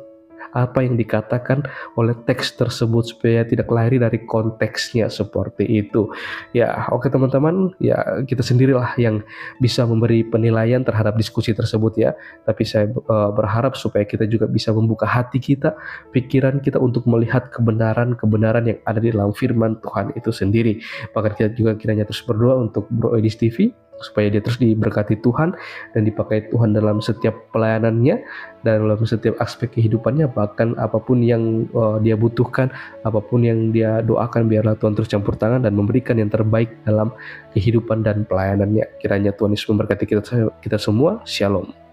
Speaker 1: apa yang dikatakan oleh teks tersebut, supaya tidak lari dari konteksnya, seperti itu ya. Oke teman-teman ya, kita sendirilah yang bisa memberi penilaian terhadap diskusi tersebut ya, tapi saya berharap supaya kita juga bisa membuka hati kita, pikiran kita untuk melihat kebenaran-kebenaran yang ada di dalam firman Tuhan itu sendiri. Bahkan kita juga kiranya terus berdoa untuk Bro Edis TV supaya dia terus diberkati Tuhan dan dipakai Tuhan dalam setiap pelayanannya dan dalam setiap aspek kehidupannya, bahkan apapun yang dia butuhkan, apapun yang dia doakan, biarlah Tuhan terus campur tangan dan memberikan yang terbaik dalam kehidupan dan pelayanannya. Kiranya Tuhan Yesus memberkati kita semua. Shalom.